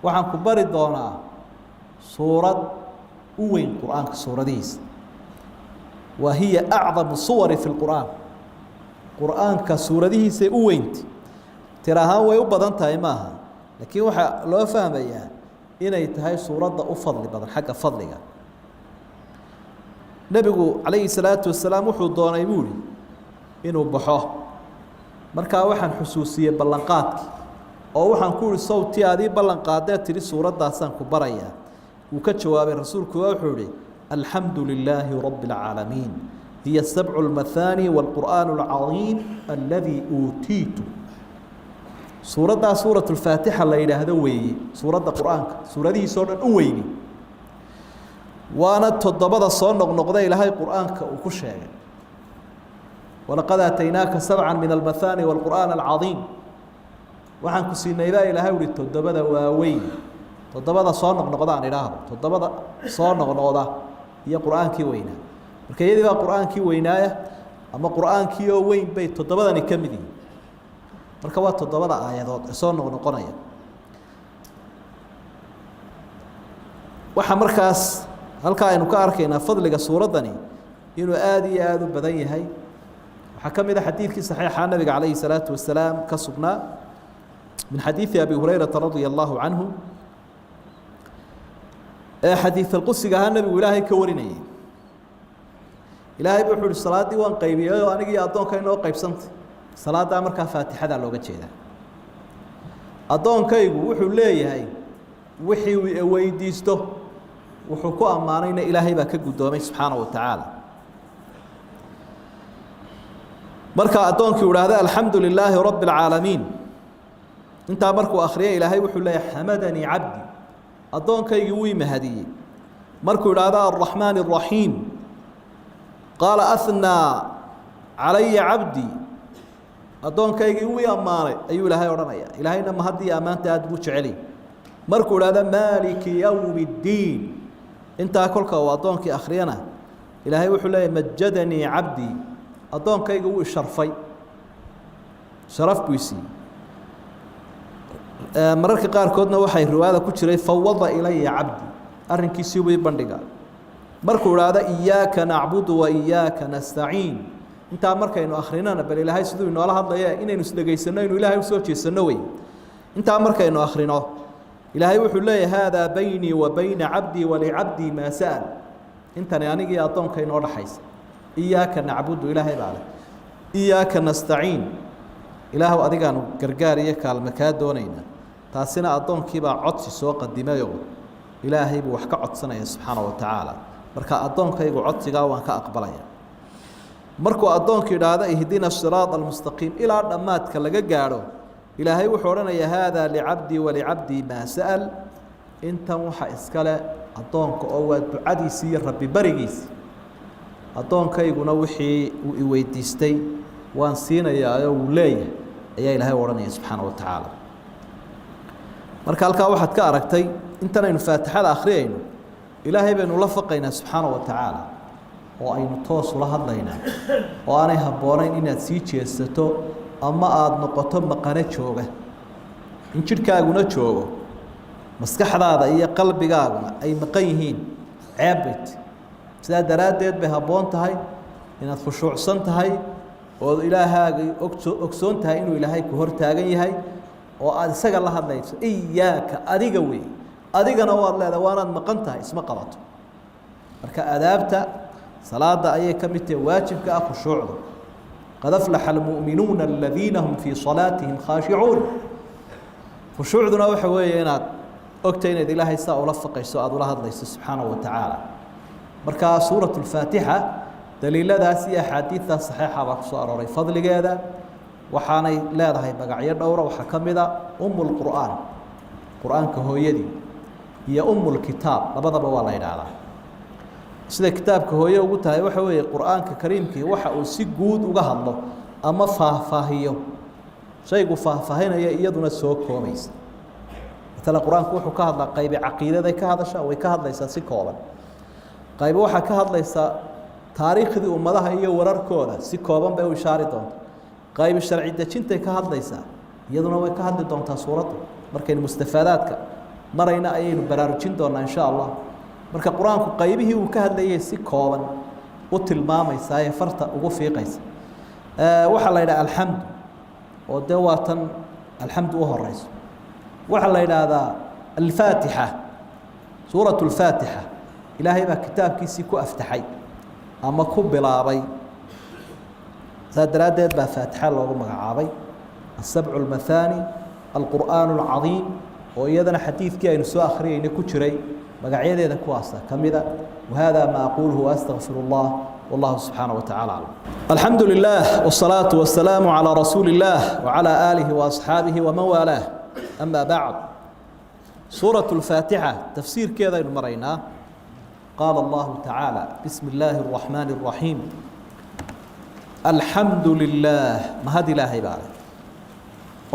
waxaan ku bari doonaa suurad u weyn qur-aanka suuradihiisa wa hiya acdamu suwari fi lqur'aan qur-aanka suuradihiisay u weynta tir ahaan way u badan tahay maaha laakiin waxaa loo fahmayaa inay tahay suuradda u fadli badan xagga fadliga nebigu calayhi salaatu wasalaam wuxuu doonay buu ihi inuu baxo markaa waxaan xusuusiyey ballanqaadkii oo waxaan ku ihi sawtii adii ballanqaadee tidhi suuraddaasaan ku barayaa wuu ka jawaabay rasuulku wuxuu ihi alxamdu lilaahi rabbi اlcaalamiin hiya sabcu اlmahaani wاlqur'aan اlcadiim aladii uutiitu suuraddaa suurat lfaatixa la yidhaahdo weeye suuradda qur-aanka suuradihiisoo dhan u weyni waana toddobada soo noqnoqda ilaahay qur-aanka uu ku sheegay walaqad aataynaaka sabca min almahaani wاlqur'aan alcadiim waxaan ku siinay baa ilaahay uhi toddobada waaweyn toddobada soo noqnoqda aan idhaahdo toddobada soo noqnoqda iyo qur-aankii weynaa marka iyadii baa qur-aankii weynaaya ama qur-aankii oo weyn bay toddobadani ka mid yihiin marka waa toddobada aayadood ee soo noqnoqonaya waxaa markaas halkaa aynu ka arkaynaa fadliga suuraddani inuu aada iyo aada u badan yahay waxaa ka mid a xadiidkii saxiixa nabiga calayhi salaatu wasalaam ka sugnaa min xadiidi abi hurayrata radia allahu canhu ee xadiid alqudsiga ahaa nebigu ilaahay ka warinayay ilaahay wuxuu uhi salaaddii waan qaybiyey oo anigii addoonka inoo qaybsantay salaaddaa markaa faatixadaa looga jeedaa addoonkaygu wuxuu leeyahay wixii uu weydiisto wuxuu ku ammaanayna ilaahay baa ka guddoomay subxaanahu wa tacaala marka addoonkii uu idhaahda alxamdu lilaahi rabbi alcaalamiin intaa markuu akhriyay ilaahay wuxuu leeyahay xamadanii cabdi addoonkaygii wuu mahadiyey markuu idhaahda alraxmaan الraxiim qaala ahnaa calaya cabdii addoonkaygii wuu ammaanay ayuu ilaahay odhanaya ilaahayna mahadii ammaanta aad buu jeceliy markuu idhaahda maaliki yowmi اddiin intaa kolka uu addoonkii akhriyana ilaahay wuxuu leeyahay majadanii cabdii addoonkayga wuu isharfay sharaf buu isiiyey mararka qaarkoodna waxay riwaayada ku jiray fawada ilaya cabdi arrinkiisii wii bandhiga markuu idhaahdo iyaaka nacbudu wa iyaaka nastaciin intaa markaynu akhrinana bal ilaahay siduu inoola hadlaya inaynu isdhegaysanno inuu ilaahay usoo jeesanno wey intaa markaynu akhrino ilaahay wuxuu leeyahay haadaa baynii wa bayna cabdii walicabdii maa sa'al intani anigii addoonka inoo dhaxaysa iyaaka nacbudu ilaahay baa leh iyaaka nastaciin ilaahu adigaanu gargaar iyo kaalme kaa doonaynaa taasina addoonkiibaa codsi soo qadimayoo ilaahay buu wax ka codsanaya subxaanahu wa tacaala marka addoonkaygu codsigaa waan ka aqbalaya markuu addoonkii idhaahda ihdina siraada almustaqiim ilaa dhammaadka laga gaadho ilaahay wuxuu odhanayaa haadaa licabdii walicabdii maa sa'al intan waxa iskale addoonka oo waa ducadiisii iyo rabbi barigiisii addoonkayguna wixii uu iweydiistay waan siinayaayoo wuu leeyahay ayaa ilaahay odhanaya subxaana wa tacaala marka halkaa waxaad ka aragtay intanaynu faatixada akhriyayno ilaahay baynu la faqaynaa subxaana wa tacaala oo aynu toos ula hadlaynaa oo aanay habboonayn inaad sii jeesato ama aada noqoto maqano jooga in jidhkaaguna joogo maskaxdaada iyo qalbigaaguna ay maqan yihiin ceeb bayt sidaa daraaddeed bay habboon tahay inaad khushuucsan tahay oo ilaahaaga ogsoon tahay inuu ilaahay ku hor taagan yahay oo aada isaga la hadlayso iyaaka adiga wey adigana waad leedahay waanaad maqan tahay isma qabato marka adaabta salaada ayay ka mid tahay waajibka ah khushuucda qad aflaxa almu'minuuna aladiina hum fii salaatihim khaashicuun khushuucduna waxa weeye inaad ogtay inaad ilaahay saa ula faqayso aada ula hadlayso subxaanahu wa tacaala marka suuratu lfaatixa daliiladaas iyo axaadiidtaas saxiixa baa ku soo arooray fadligeeda waxaanay leedahay magacyo dhowra waxaa ka mid a umulqur'aan qur-aanka hooyadii iyo umulkitaab labadaba waa la yidhaahdaa sida kitaabka hooye ugu tahay waxa weeye qur-aanka kariimkii waxa uu si guud uga hadlo ama faahfaahiyo shaygu faahfaahinaya iyaduna soo koobaysa matala qur-aanku wuxuu ka hadlaa qaybi caqiidaday ka hadashaa way ka hadlaysaa si kooban qaybi waxaa ka hadlaysaa taariikhdii ummadaha iyo wararkooda si kooban bay u ishaari doonta qaybi sharci dejintay ka hadlaysaa iyaduna way ka hadli doontaa suuraddu markaynu mustafaadaadka marayna ayaynu baraarujin doonaa insha allah marka qur-aanku qaybihii uu ka hadlayay si kooban u tilmaamaysaa ee farta ugu fiiqaysa waxaa la yidhaha alxamdu oo dee waa tan alxamdu u horeyso waxaa la yidhaahdaa alfaatixa suuratu alfaatixa ilaahay baa kitaabkiisii ku aftaxay ama ku bilaabay saa daraaddeed baa faatixa loogu magacaabay asabcu almathaani alqur'aan alcadiim oo iyadana xadiidkii aynu soo akhriyayna ku jiray magacyadeeda kuwaasa ka mida wahada ma aquluhu waastaqfiru allah wallahu subxaanaه watacaala aclam alxamdu lilah wالsalaaةu wasalaamu calىa rasuuli اllah wacalى aalihi waasxaabihi waman waalaah ama bacd suuraة اlfaatixa tafsiirkeedaynu maraynaa qaala allahu tacaala bismi illaahi الraxmaani الraxiim alxamdu lilah mahad ilaahay baa leh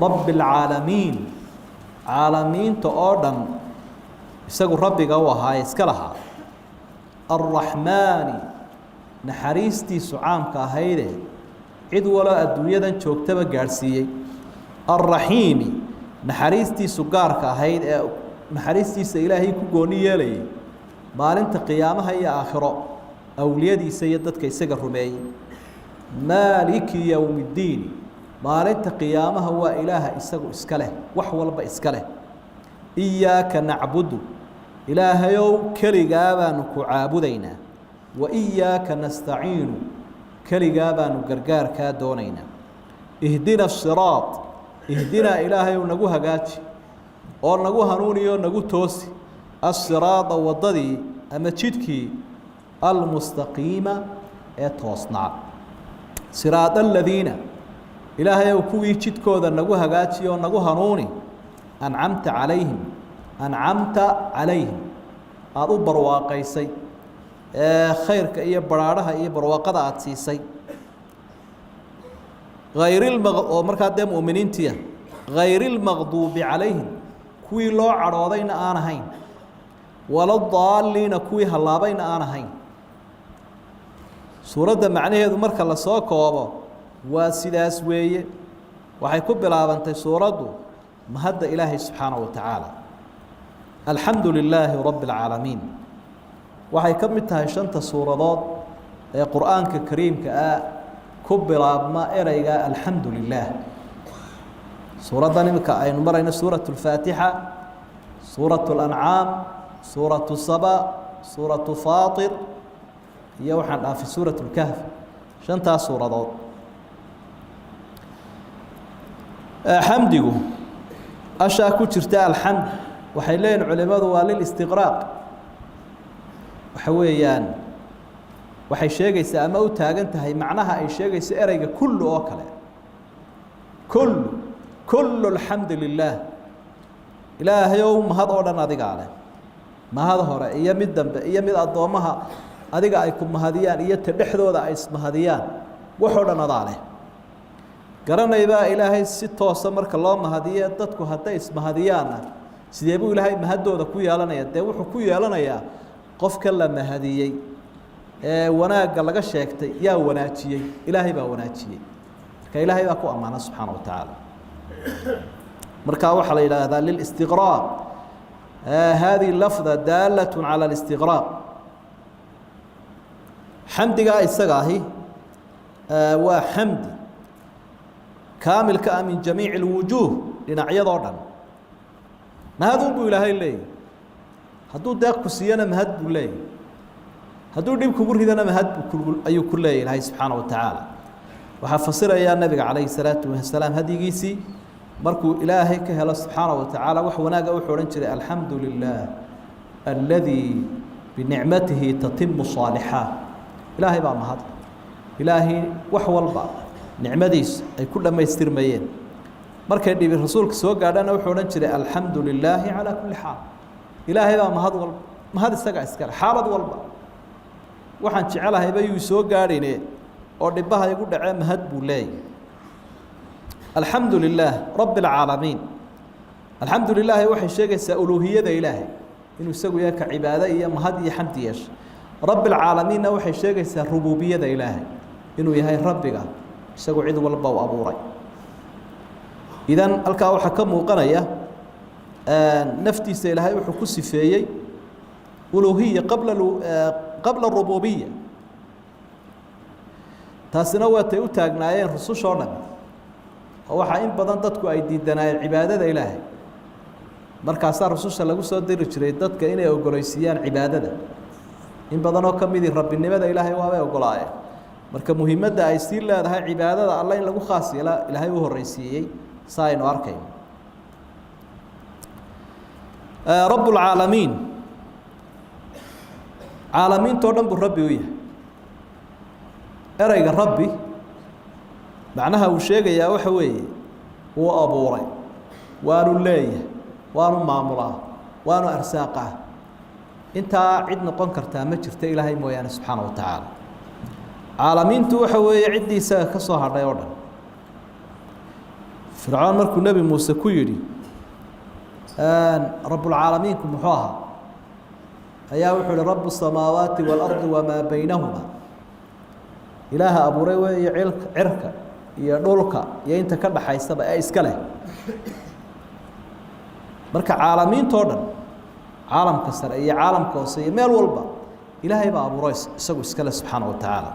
rabbi اlcaalamiin caalamiinta oo dhan isagu rabbiga u ahaaye iska lahaa alraxmaani naxariistiisu caamka ahayde cid waloo adduunyadan joogtaba gaadhsiiyey alraxiimi naxariistiisu gaarka ahayd ee naxariistiisa ilaahay ku gooni yeelayay maalinta qiyaamaha iyo aakhiro awliyadiisa iyo dadka isaga rumeeyey maaliki yowmi ddiini maalinta qiyaamaha waa ilaaha isagu iska leh wax walba iska leh iyaaka nacbudu ilaahayow keligaa baanu ku caabudaynaa wa iyaaka nastaciinu keligaa baanu gargaarkaa doonaynaa ihdina asiraad ihdinaa ilaahayow nagu hagaaji oo nagu hanuuniyo nagu toosi as-siraada wadadii ama jidkii al-mustaqiima ee toosnaa siraada alladina ilaahay oo kuwii jidkooda nagu hagaajiyo nagu hanuuni an'amta calayhim aad u barwaaqaysay khayrka iyo baraaraha iyo barwaaqada aad siisay oo markaa dee mu'miniintiya غayr المغضوب عليهم kuwii loo cadhoodayna aan ahayn wala daaliina kuwii halaabayna aan ahayn suuradda macnaheedu marka la soo koobo waa sidaas weeye waxay ku bilaabantay suuraddu mahadda ilaahay subxaanahu wa tacaala alxamdu lilaahi rabbi alcaalamiin waxay ka mid tahay shanta suuradood ee qur'aanka kariimka ah ku bilaabma ereyga alxamdu lilah suuraddan imika aynu marayno suuratu lfaatixa suuratu lancaam suuratu saba suuratu faatir iyo waxaan dhaafay suuratu lkahf shantaas suuradood xamdigu ashaa ku jirta alxamd waxay leeyihin culimadu waa lilistiqraaq waxa weeyaan waxay sheegaysaa ama u taagan tahay macnaha ay sheegayso ereyga kullu oo kale kullu alxamdu lilah ilaahayow mahad oo dhan adigaa leh mahad hore iyo mid dambe iyo mid addoommaha adiga ay ku mahadiyaan iyo ta dhexdooda ay ismahadiyaan waxoo dhan adaa leh garanaybaa ilaahay si toosa marka loo mahadiye dadku hadday ismahadiyaanna sidee buu ilaahay mahaddooda ku yeelanaya dee wuxuu ku yeelanayaa qofka la mahadiyey ee wanaagga laga sheegtay yaa wanaajiyey ilaahay baa wanaajiyey marka ilaahay baa ku ammaana subxaana wa tacaala markaa waxaa la yidhaahdaa lilistiqraaq hadihi lafda daalat cala alistiqraaq xamdigaa isaga ahi waa xamdi kaamilka ah min jamiici alwujuuh dhinacyadoo dhan mahadun buu ilaahay leeyahy hadduu deeq ku siiyana mahad buu leeyahy hadduu dhib kugu ridana mahad ayuu ku leeyahy ilaahay subxaana wa tacaala waxaa fasirayaa nabiga calayhi salaatu wasalaam hadyigiisii markuu ilaahay ka helo subxaana wa tacaala wax wanaaga wuxuu odhan jiray alxamdu lilah alladii binicmatihi tatimu saalixaat ilaahay baa mahad ilaahay wax walba nicmadiisu ay ku dhammaystirmayeen markay dhibi rasuulka soo gaadhana wuxuu odhan jiray alxamdu lilaahi calaa kulli xaal ilaahay baa mahad walba mahad isagaa iskale xaalad walba waxaan jecelahayba yuu soo gaadhine oo dhibbaha igu dhacee mahad buu leeyahy alxamdu lilah rabbi alcaalamiin alxamdu lilaahi waxay sheegaysaa uluuhiyada ilaahay inuu isagu yahay ka cibaado iyo mahad iyo xamdi yeesha rabbi alcaalamiinna waxay sheegaysaa rubuubiyada ilaahay inuu yahay rabbiga isagu cid walba u abuuray idan halkaa waxaa ka muuqanaya naftiisa ilaahay wuxuu ku sifeeyey uluuhiya qabla rububiya taasina waatay u taagnaayeen rusushoo dhan oo waxaa in badan dadku ay diidanaayeen cibaadada ilaahay markaasaa rususha lagu soo diri jiray dadka inay ogoleysiiyaan cibaadada in badanoo ka midii rabbinimada ilaahay waabay ogolaayeen marka muhiimadda ay sii leedahay cibaadada alla in lagu khaas yeela ilaahay u horreysiiyey saa aynu arkayno rabb lcaalamiin caalamiintoo dhan buu rabbi u yahay ereyga rabbi macnaha uu sheegayaa waxa weeye wuu abuuray waanu leeyahay waanu maamulaa waanu arsaaqaa intaa cid noqon kartaa ma jirta ilaahay mooyaane subxaana wa tacaala caalamiintu waxa weeye ciddii isaga ka soo hadhay oo dhan fircoon markuu nebi muuse ku yidhi rabbulcaalamiinku muxuu ahaa ayaa wuxuu ihi rabu الsamaawaati wاlardi wamaa baynahuma ilaaha abuuray weeye cirka iyo dhulka iyo inta ka dhaxaysaba ee iska leh marka caalamiintoo dhan caalamka sare iyo caalamka hoose iyo meel walba ilaahay baa abuuray isagu iska leh subxaana wa tacaala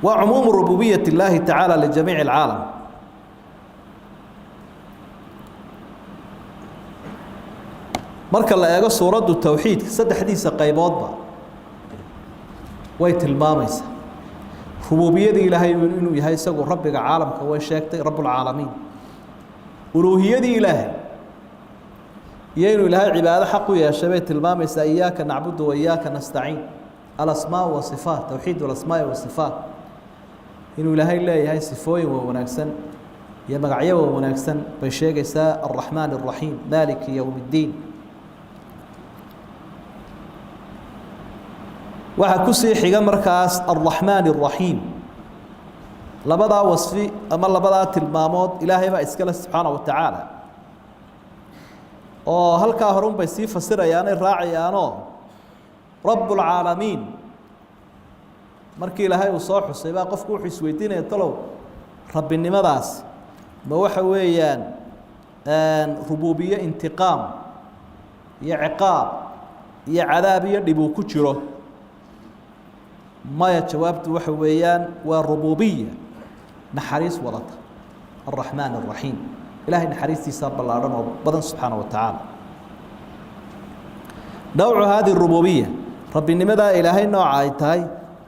waa cumuumu rubuubiyat اllaahi tacaala lijamiici اlcaalam marka la eego suuraddu towxiidka saddexdiisa qayboodba way tilmaamaysaa rubuubiyadii ilaahay inuu yahay isagu rabbiga caalamka way sheegtay rabbulcaalamiin uluuhiyadii ilaahay iyo inuu ilaahay cibaado xaq u yeeshay bay tilmaamaysaa iyaaka nacbudu wa iyaaka nastaciin alasmaa wa sifaat towxiid alasmaa wa sifaat inuu ilaahay leeyahay sifooyin waa wanaagsan iyo magacyo waa wanaagsan bay sheegaysaa alraxmaan alraxiim maaliki yowm اddiin waxaa kusii xiga markaas alraxmaan alraxiim labadaa wasfi ama labadaa tilmaamood ilaahay baa iskale subxaana wa tacaala oo halkaa horun bay sii fasirayaanay raacayaanoo rabb اlcaalamiin markii ilaahay uu soo xusay baa qofku wuxuu isweydiinaya talow rabbinimadaas ma waxa weeyaan rubuubiye intiqaam iyo ciqaab iyo cadaab iyo dhib uu ku jiro maya jawaabtu waxa weeyaan waa rubuubiya naxariis wadata alraxmaan alraxiim ilaahay naxariistiisa ballaadhan oo badan subxaana wa tacaala nawcu hadi rubuubiya rabbinimadaa ilaahay nooca ay tahay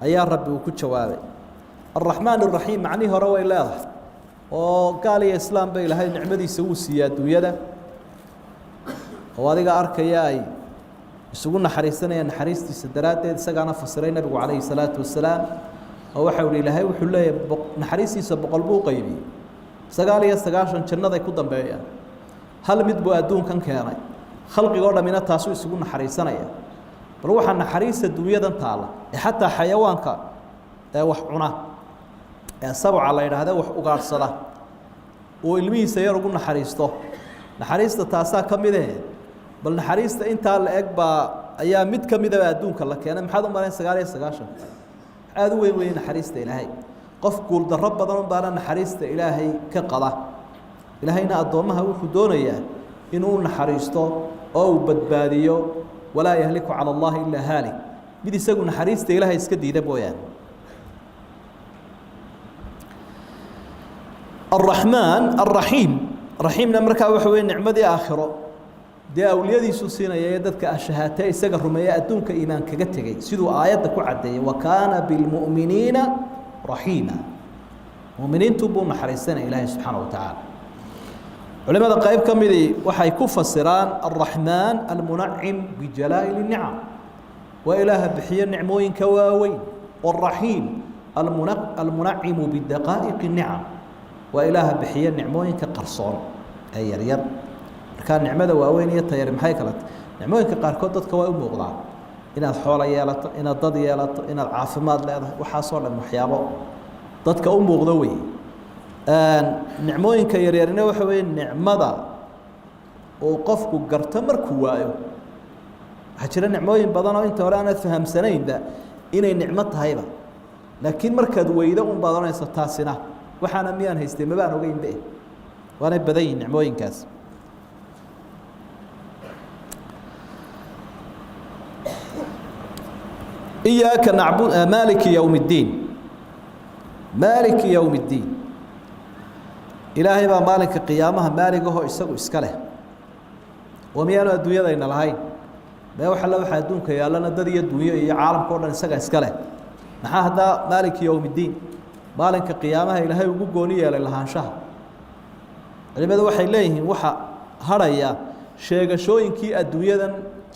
ayaa rabbi uu ku jawaabay alraxmaan alraxiim macnihii hore way leedahay oo gaal iyo islaam ba ilaahay nicmadiisa uu siiyey adduunyada oo adiga arkaya ay isugu naxariisanayaan naxariistiisa daraaddeed isagaana fasiray nabigu calayhi salaatu wasalaam oo waxa uu ilaahay wuxuu leeyahay naxariistiisa boqol buu qaybiyey 99 jannaday ku dambeeyaan hal mid buu adduunkan keenay khalqigoo dhamina taasuu isugu naxariisanaya bal waxaa naxariista adduunyadan taala ee xataa xayawaanka ee wax cuna ee sabca la yidhaahda wax ugaadhsada oo ilmihiisa yar ugu naxariisto naxariista taasaa ka mid ah bal naxariista intaa la eg baa ayaa mid ka mid ah adduunka la keenay maxaad u malayn 99 aad u weyn naxariista ilaahay qof guul darro badan baana naxariista ilaahay ka qada ilaahayna addoomaha wuxuu doonayaa inuu naxariisto oo uu badbaadiyo walaa yahliku cala allahi ilaa haalik mid isagu naxariista ilaahay iska diida mooyaan الرحمن الرحيم رحيمنا مركا وحوي نعمدي آخره دي أوليادي سوسينا يددك أشهاتي سجر رمياء دونك إيمان كجتجي سيدو آيات كعدي وكان بالمؤمنين رحيما مؤمنين تبوا محرسين إلهي سبحانه وتعالى علماء قائب كمدي وحي كف السران الرحمن المنعم بجلائل النعم وإله بحير نعموين كواوين والرحيم المنعم بالدقائق النعم وإله بحير نعموين كقرصون أي يرير كان نعمده واوين يطير maxay kala nicmooyinka qaar kood dadka way u muuqdaan inaad xoolo yeelato inaad dad yeelato inaad caafimaad leedahay waxa soo dhan waxyaabo dadka u muuqdo way nicmooyinka yaryarina waxa weey nicmada oo qofku garto markuu waayo waxa jira nicmooyin badan oo inta hore aan fahamsanaynba inay nicmo tahayba laakiin markaad weydo un baadanayso taasina waxaana miyaan haystay ma baan ogeynba waana badan nicmooyinkaas إياك نعبد مالك يوم الدين مالك يوم الدين إلهي با مالك قيامها مالك هو إسقو إسكاله وميانا الدنيا ذين الهاي ما يوحى الله واحد دونك يا لنا ددي الدنيا يا عالم كورنا إسقى إسكاله نحا هذا مالك يوم الدين مالك قيامها إلهي وجونية للهانشها لماذا وحى إليه وحى هريا شيء شوين كي الدنيا ذن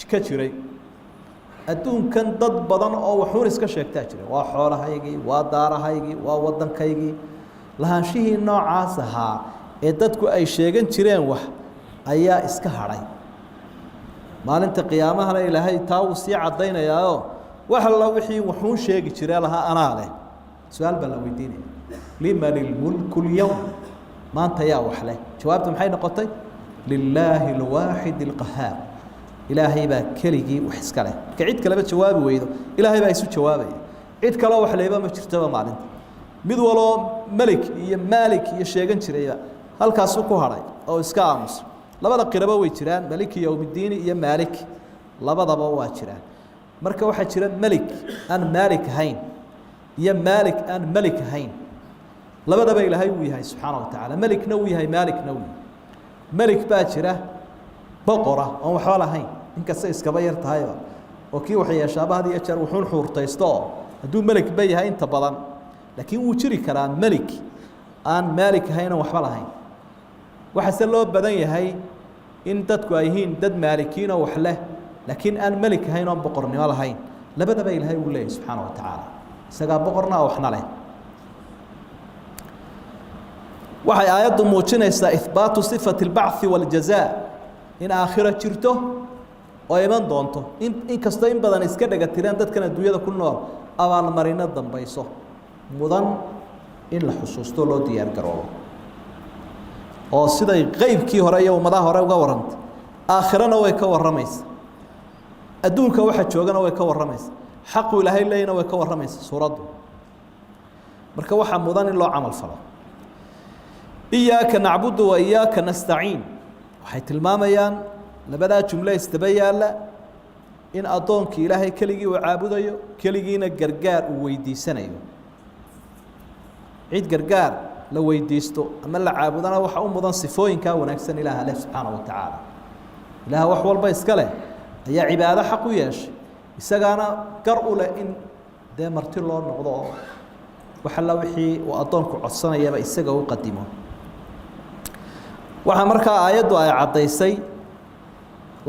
كتيري adduunkan dad badan oo wuxuun iska sheegtaa jira waa xoolahaygii waa daarahaygii waa waddankaygii lahaanshihii noocaas ahaa ee dadku ay sheegan jireen wax ayaa iska hadhay maalinta qiyaamahana ilaahay taa uu sii cadaynayaa wax alla wixii wuxuun sheegi jiray lahaa anaa leh su'aal baa la weydiinaya limanil mulku al-yawm maanta yaa wax leh jawaabtu maxay noqotay lillaahi al-waahid al-qahhaar إلهي با كليجي وحسكله كعيد كلامه جواب ويده إلهي با يسوي جوابه عيد كلام وحليبه ما شرتبه معلن مد ولا ملك يا مالك يا شيغان جريا halkaasuu ku haray oo iska aamus labada qirabo way jiraan malik yawmiddin iyo malik labadaba waa jiraan marka waxa jira malik aan malik ahayn iyo malik aan malik ahayn labadaba ilaahay uu yahay subhanahu wa ta'ala malikna uu yahay malikna uu malik baa jira boqora oo waxa lahayn inkasta iska bayar tahay oo kii wax yeeshaabahad iyo jar wuxuu xuurtaysto haduu malik bay yahay inta badan laakiin uu jiri karaa malik aan malik ahayn waxba lahayn waxaase loo badan yahay in dadku ay yihiin dad maalikiin oo wax leh laakiin aan malik ahayn oo boqornimo lahayn labadaba ilaahay uu leeyahay subxaana wa tacaala isagaa boqorna oo waxna leh waxay aayaddu muujinaysaa ihbaatu sifati albacthi waljazaa in aakhiro jirto oo iman doonto inkastoo in badan iska dhaga tiraan dadkan adduunyada ku nool abaalmarino dambayso mudan in la xusuusto loo diyaar garoobo oo siday qeybkii hore iyo ummadaha hore uga warrantay aakhirana way ka warramaysa adduunka waxa joogana way ka warramaysa xaqu ilaahay leeyna way ka warramaysa suuraddu marka waxaa mudan in loo camal falo iyaaka nacbudu wa iyaaka nastaciin waxay tilmaamayaan labadaa jumle istaba yaalla in addoonkii ilaahay keligii uu caabudayo keligiina gargaar uu weydiisanayo cid gargaar la weydiisto ama la caabudana waxa u mudan sifooyinkaa wanaagsan ilaaha leh subxaana wa tacaala ilaah wax walba iska leh ayaa cibaado xaq u yeeshay isagaana gar u leh in dee marti loo noqdo oo wax alla wixii uu addoonku codsanayaba isaga u qadimo waxaa markaa aayaddu ay caddaysay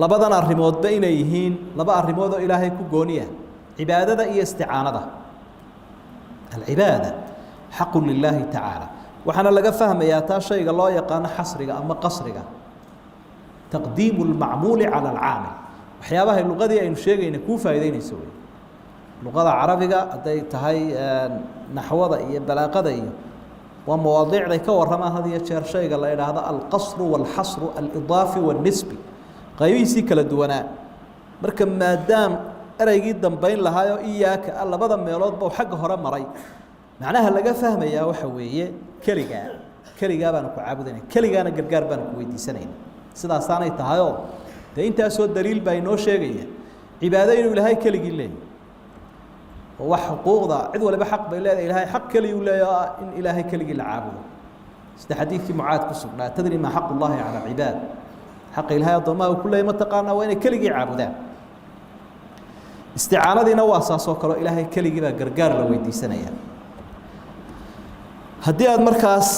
labadan arrimoodba inay yihiin laba arrimood oo ilaahay ku gooniya cibaadada iyo isticaanada alcibaada xaqu lilaahi tacaala waxaana laga fahmayaa taa shayga loo yaqaano xasriga ama qasriga taqdiimu lmacmuuli cala alcaamil waxyaabahay luqadii aynu sheegayna kuu faa'iideynayso wey luqada carabiga hadday tahay naxwada iyo balaaqada iyo waa mawaadiicday ka warramaan had iyo jeer shayga la idhaahdo alqasru waalxasru alidaafi waاlnisbi qaybihiisii kala duwanaa marka maadaam ereygii dambayn lahaayoo iyaaka labada meeloodba xagga hore maray macnaha laga fahmayaa waxa weeye keligaa baanu ku caabudayna keligaana gargaar baanu ku weydiisanayna sidaasaanay tahayoo dee intaasoo daliil baa inoo sheegaya cibaado inuu ilaahay keligii leeyahy oo wax xuquuqda cid waliba xaq bay leedahay ilaahay xaq keligii u leeyahay in ilaahay keligii la caabudo sida xadiidkii mucaad ku sugnaa tadri maa xaqu llaahi cala alcibaad xaqa ilaahay addoomaha uu ku leeyahy ma taqaanaa waa inay keligii caabudaan isticaanadiina waa saasoo kaleo ilaahay keligii baa gargaar la weydiisanaya haddii aad markaas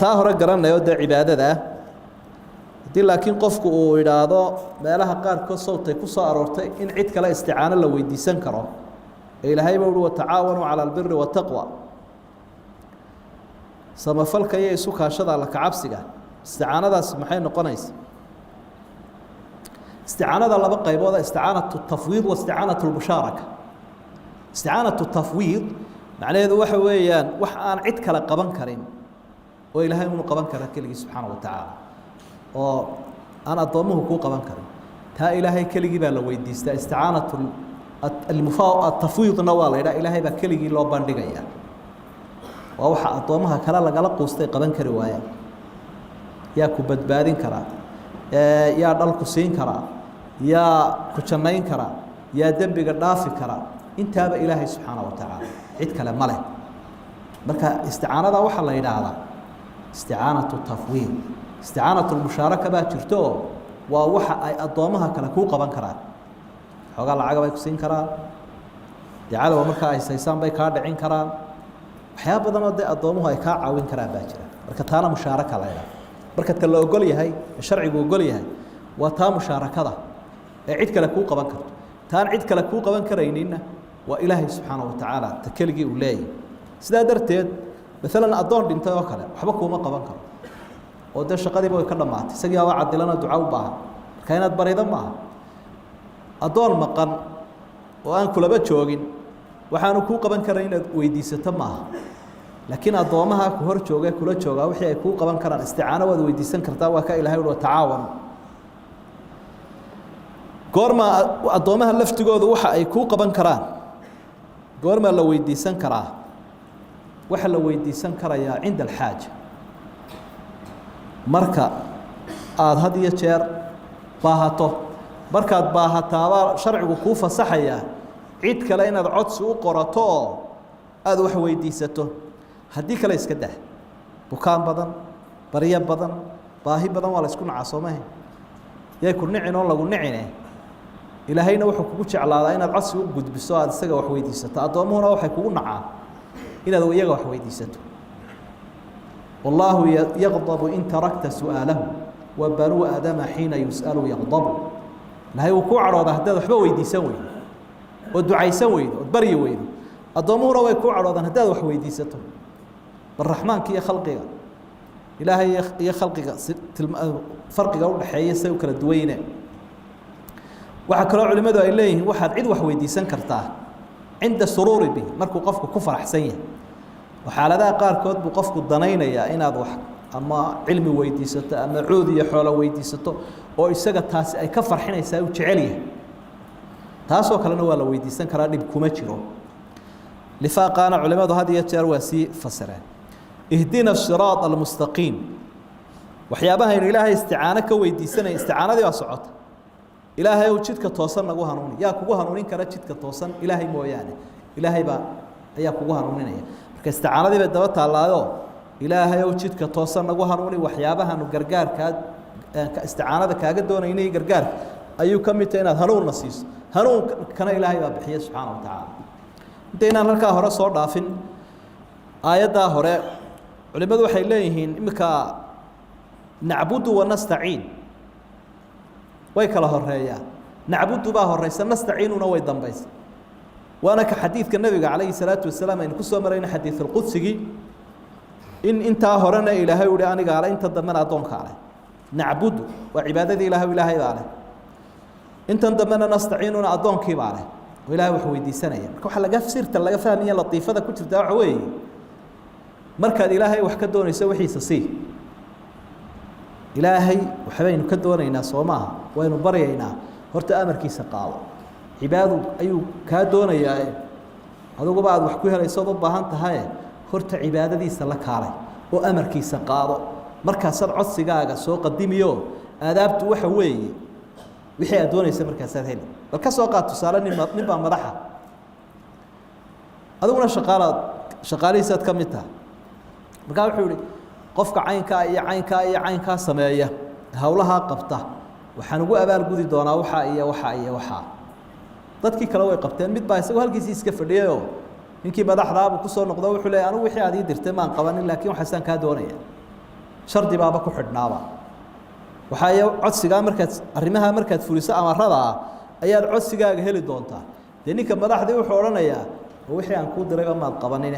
taa hore garanayo dee cibaadada haddii laakiin qofku uu idhaahdo meelaha qaarkood sawtay ku soo aroortay in cid kale isticaano la weydiisan karo ee ilaahay baa uhi watacaawanuu cala albiri waataqwa samafalka iyo isu kaashada alla kacabsiga isticaanadaas maxay noqonaysa isticaanada laba qaybooda isticaanatu tafwiid wa isticaanatu lmushaaraka isticaanatu tafwiid macnaheedu waxa weeyaan wax aan cid kale qaban karin oo ilaahay unu qaban kara keligii subxaana wa tacaala oo aan addoomuhu kuu qaban karin taa ilaahay keligii baa la weydiistaa isticaanatu atafwiidna waa la yidhaha ilaahay baa keligii loo bandhigayaa waa waxa addoomaha kale lagala quustay qaban kari waayaan yaa ku badbaadin karaa yaa dhalku siin karaa yaa ku jannayn karaa yaa dembiga dhaafi karaa intaaba ilaahay subxaana wa tacaala cid kale ma leh marka isticaanada waxaa la yidhaahdaa isticaanatu tafwiid isticaanatu lmushaaraka baa jirto oo waa waxa ay addoomaha kale kuu qaban karaan xoogaa lacaga bay ku siin karaan dee cadowa markaa ay saysaan bay kaa dhicin karaan waxyaaba badanoo dee addoomuhu ay kaa caawin karaan baa jira marka taana mushaaraka la yidhaha marka ta la ogol yahay ee sharcigu ogol yahay waa taa mushaarakada ee cid kale kuu qaban karto taan cid kale kuu qaban karayninna waa ilaahay subxaana wa tacaala ta keligii uu leeyahy sidaa darteed maalan addoon dhintay oo kale waxba kuuma qaban karo oo dee shaqadiiba way ka dhammaatay isagii waa cadilana duca u baahan marka inaad barida maaha addoon maqan oo aan kulaba joogin waxaanu kuu qaban karan inaad weydiisato maaha laakiin addoomaha ku hor jooga kula joogaa wixii ay kuu qaban karaan isticaano waad weydiisan kartaa waa ka ilahay uhi tacaawanu goorma addoomaha laftigoodu waxa ay kuu qaban karaan goormaa la weydiisan karaa waxa la weydiisan karayaa cinda alxaaja marka aada had iyo jeer baahato markaad baahataabaa sharcigu kuu fasaxayaa cid kale inaad codsi u qorato oo aada wax weydiisato haddii kale iska dah bukaan badan baryo badan baahi badan waa la isku nacaa soo mahe yay ku nicin oo lagu nicine ilaahayna wuxuu kugu jeclaadaa inaad codsi u gudbiso aada isaga wax weydiisato addoomuhuna waxay kugu nacaan inaad iyaga wax weydiisato والله يغضب إن تركت سؤاله وبنو آدم حين يسأل يغضب لهي وكوع عروضة هداد وحبا ويدي سوي ودعي سوي ودبري ويدي الضمور ويكوع عروضة هداد وحبا ويدي ستو الرحمن كي خلقه إلهي يا خلقه فرق قول حياة سوي كلا دوينه وحكروا علماء إليه واحد عيد وحويدي سنكرتاه عند السرور به مركو قفك كفر حسين وحالة قاركود بقفك الضنين يا إن هذا واحد أما علم ويدي ستة أما عودي حول ويدي ستة أو يسقط تاس أي كفر حين يساوي تعليه تاسو كلنا ولا ويدي سنكر اللي بكمتشرو لفاقنا علماء هذه يتروسي فسران اهدنا الصراط المستقيم وحيابها إن إلهي استعانك ويدي سنة استعانة دي وصعت إلهي وجدك توصل نجوها نوني يا كوجها نونين كلا جدك توصل إلهي مويانه إلهي با يا كوجها نونين كاستعانة دي بدوت الله يو إلهي وجدك توصل نجوها نوني وحيابها نجرجار كاستعانة كاجد دون إني جرجار أيو كم تينا هنون نصيص هنون كان إلهي بحيه سبحانه وتعالى تينا هلك هراء صور دافن آيات هراء علماء وحي ليهين إمك نعبد ونستعين ويكلا هريا نعبد بها هريسا نستعين ونوي دنبيس وانا كحديث كالنبي عليه الصلاه والسلام ان كسو مرينا حديث القدسي ان انت هرنا الهي ودي انغا على انت دمن ادونك عليه نعبد وعباده الهي عليه انت دمن نستعين ادونك عليه والهي وحو ويديسنيا marka waxa laga fsirta laga fahmiya latiifada ku jirta waxa weey markaad ilaahay wax ka doonayso wixiisa si إلهي وحبينا كدونينا صومها وين برينا هرت أمر كيس قاو عباده أيو كدونا يا هذا بعد وحكوها ليس ضد هانت هاي هرت عبادة دي سلك عليه وأمر كيس قاو مركز صار عص جاجا سوق الدميو أدابت وحوي وحي أدوني يسمر كاسات هني الكسوقات تصارني نبى مدحها هذا ولا شغالي سات كمتها بقى حولي qofka caynka sameeya hawlaha qabta waxaan ugu abaal gudi doonaa waxa dadkii kale way qabteen mid baa isagoo halkiisa iska fadhiyo ninkii madaxda ku soo noqdo wuxuu leeyahay anigu wixii aad ii dirtay maan qabanin laakiin waxa san ka doonaya shardi baaba ku xidhnaaba waxa ay codsiga markaad fuliso amarada ayaad codsigaaga heli doontaa ninka madaxda wuxuu oranayaa wixii aan ku diray ma qabanin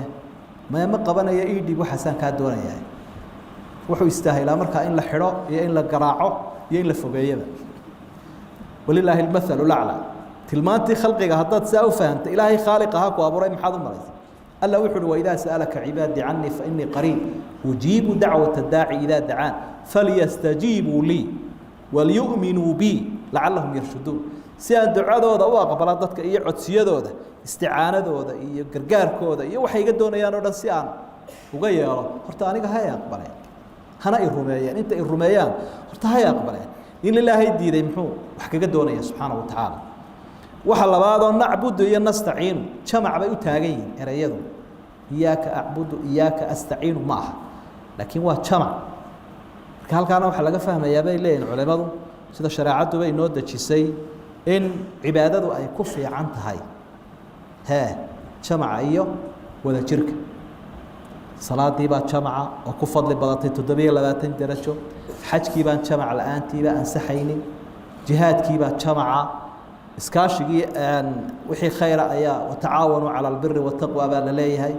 ma qabanaya ii dhib waxa san ka doonaya wuxuu istaahilaa marka in la xiro iyo in la garaaco iyo in la fogeeyaba walillahi almathalu al'a tilmaantii khalqiga haddaad saa u fahamta ilaahay khaaliqaha ku abuuray maxaad u maraysa alla wuxuu wa idaa sa'alaka cibaadi anni fa inni qariib ujiibu da'wata ad-da'i idha da'an falyastajibu li walyu'minu bi la'allahum yarshudun si aan ducadooda u aqbala dadka iyo codsiyadooda isticaanadooda iyo gargaarkooda iyo waxay iga doonayaan oo dhan si aan uga yeelo horta aniga hay aqbalay هنا الرميان أنت الرميان ارتهاي أقبلين إن الله يدي محو وحكي دوني سبحانه وتعالى وحلا بعض نعبد نستعين جمع بيو تاجين إريادو إياك أعبد إياك أستعين معه لكن هو جمع قال كانوا حلا فهم يا بي لين علماء سيدا شريعته بي نود شيء إن عبادته أي كفي عن هاي ها جمع أيوه ولا شرك صلاة بات جمعة وكفضل بلاطي تدبير لباتين درجة حج كي بان جمع الآن تيبا أنسحيني جهاد كي بات جمعة إسكاشي أن وحي خير أيا وتعاونوا على البر والتقوى بالليهي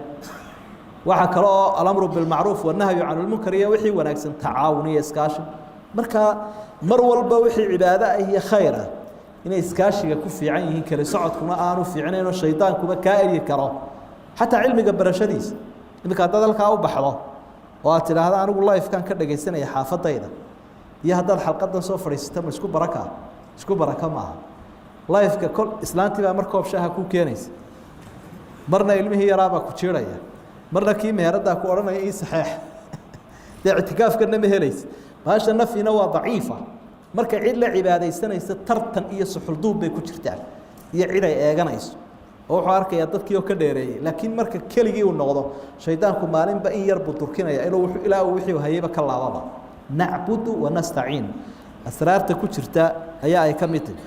وحكرا الأمر بالمعروف والنهي عن المنكر يا وحي ونكسن تعاوني إسكاشي مركا مرول بوحي عبادة هي خيرة إن إسكاشي كفي عينه كرسعد كما آنوا في عينه الشيطان كما كائر يكره حتى علمي قبل شديد إنك هذا الكاو بحضه وأتلا هذا أنا والله إذا كان كذا جيسنا يا حافظ أيضا يا هذا الحلقة ده سوفر يستمر شكو بركة معها الله إذا كل إسلام تبع مركب شاه كو كينيس مرنا علمه هي رابع كتيرية مرنا كيم يرد أكو أرنا إيه صحيح ده اعتكاف كنا مهليس ماش النفي نوع ضعيفة مركب عيد لعبادة يستنا يسترتن إيه سحلدوب بكتيرتان يعيد إيجانيس oo xarka ya dadkii oo ka dheereeyay laakiin marka keligii uu noqdo shaydaanku maalin ba in yar buu turkinaya ilaa wixii hayba ka laababa na'budu wa nasta'in asraarta ku jirta ayaa ay kamid tahay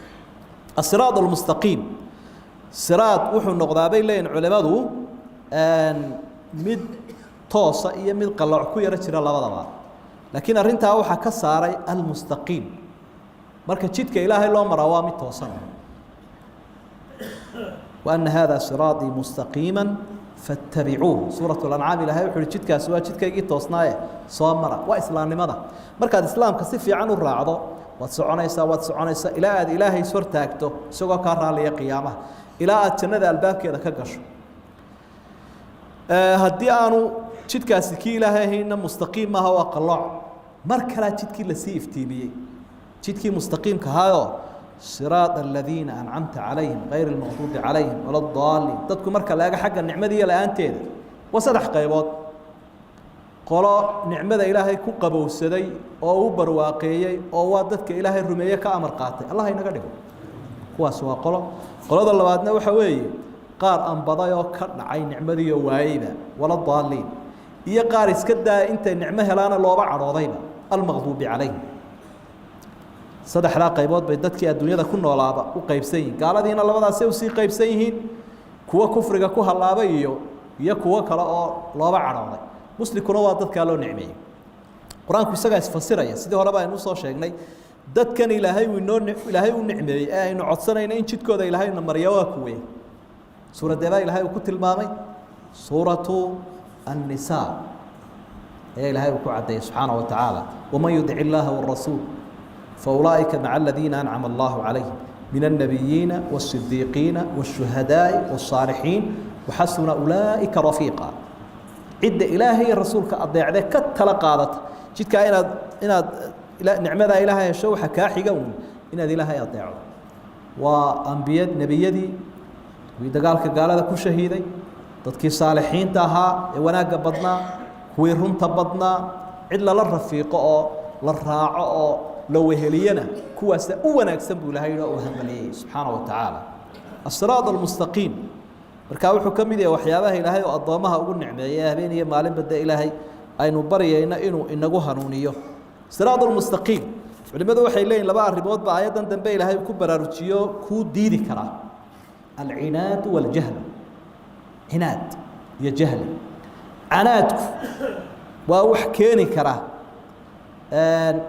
as-siraat al-mustaqim siraat wuxuu noqdaa bay leeyahay culimadu mid toosa iyo mid qalooc ku yara jira labadaba laakiin arintaa waxa ka saaray almustaqiim marka jidka ilaahay loo maraa waa mid toosan وأن هذا صراطي مستقيما فاتبعوه سورة الأنعام إلهي وحول جدك سواء جدك يجي توصنايا صامرة وإسلام لماذا مركز الإسلام كصفي عنه الرعضة وتسعنيسا إلى أد إلهي سور تاكتو سوى كارها لي قيامة إلى أد تنذ الباب كذا كقش هدي أنو جدك سكي إلهي هنا مستقيم ما هو قلع مركلا جدك لسيف تيبي جدك مستقيم كهذا صراط الذين أنعمت عليهم غير المغضوب عليهم ولا الضالين تذكر مركا لاقى حق النعمة دي لأنتين وصدح قيبات قال نعمة إلهي كقبو السدي أو برواقيي أو وادتك إلهي الرمية كأمر قاتل الله ينقله هو سوا قال هذا الله بعدنا وحوي قار أن بضايا كرن عين نعمة دي وايبة ولا الضالين هي قار اسكدا أنت النعمة لانا الله بعد رضيبة المغضوب عليهم صدح لا قيبات بيدتك الدنيا كنا ولا وقيبسين قال دينا الله بدأ سوسي قيبسين كوا كفرك كوا هاللابيو يا كوا كلا لا بعرضه مسلم كنا وادت كالو نعمي قرآن كيسجع يفسر يا سيدي هربا ينص شيء دت كان إلهي ونور إلهي ونعمي إنه عطسنا إن شد كذا إلهي نمريوا كوي سورة دبا إلهي وكتل المامي سورة النساء إلهي وكعده سبحانه وتعالى وما يدعي الله والرسول فأولئك مع الذين أنعم الله عليهم من النبيين والصديقين والشهداء والصالحين وحسن أولئك رفيقا عد إلهي الرسول كأضيع ذلك كالتلقادت جدك إن نعمة إلهي الشو حكاحي قوم إن ذي إلهي أضيعه وأنبياء نبيدي وإذا قال هذا كل شهيدي تذكي صالحين تاها وناق بدنا ويرهم تبضنا إلا للرفيق للراعة لو هلينا كواس أونا يكسبوا لهاي وهمليه سبحانه وتعالى الصراط المستقيم مركاو حكم ذي وحيابه إلهي وأضامها أقول نعمة يا بين هي معلم بدأ إلهي أي نبري إنه هنونيه الصراط المستقيم ولماذا وحي لين لبع الرباط بعيدا دنبه إلهي كبر رجيو كود دي ذكره العناد والجهل عناد يا جهل عنادك ووحكيني كره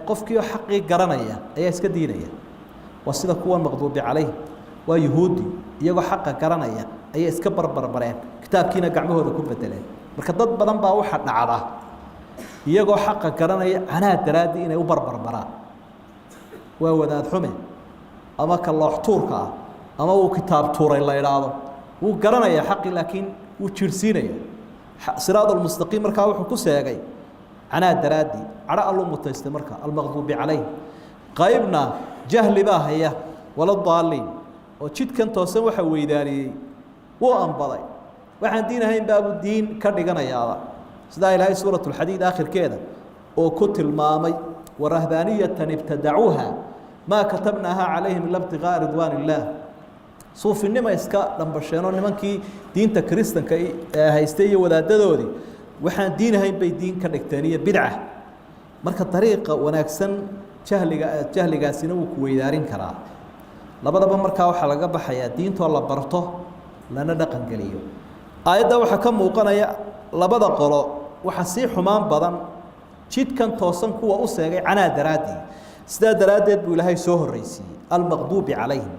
qofkii xaqii garanaya ayaa iska diinaya wasida kuwa maqduubi calayh waa yahuudi iyagoo xaqa garanaya ayaa iska barbarbareen kitaabkiina gacmahooda ku bedeleen marka dad badan baa waxa dhacda iyagoo xaqa garanaya anaa daraadi inay u barbarbaraan waa wadaad xume ama ka loox tuurka ama uu kitaab tuuray la yiraahdo uu garanaya xaqi laakiin uu jirsiinaya siraadul mustaqiim marka wuxuu ku seegay أنا درادي على الله متستمرك المغضوب عليه قايبنا جهل باهية ولا الضالين وشيت كان توسن وحوي داري وأنبضي وعندنا هين باب الدين كرجنا يا الله سدا إلى سورة الحديد آخر كذا وكتل مامي ورهبانية ابتدعوها ما كتبناها عليهم إلا ابتغاء رضوان الله صوف إنما إسكا لما بشرنا إنما كي دين تكريستن كي هيستي ولا دودي waxaan diinahayn bay diin ka dhigteeniyo bidca marka dariiqa wanaagsan jahligaasina uu ku weydaarin karaa labadaba marka waxa laga baxaya diinto la barto lana dhaqan galiyo aayada waxa ka muuqanaya labada qolo waxa si xumaan badan jidkan toosan kuwa u seegay anaa daraadi sida daraadeed buu ilaahay soo horeysiyay al-maghdubi calayhim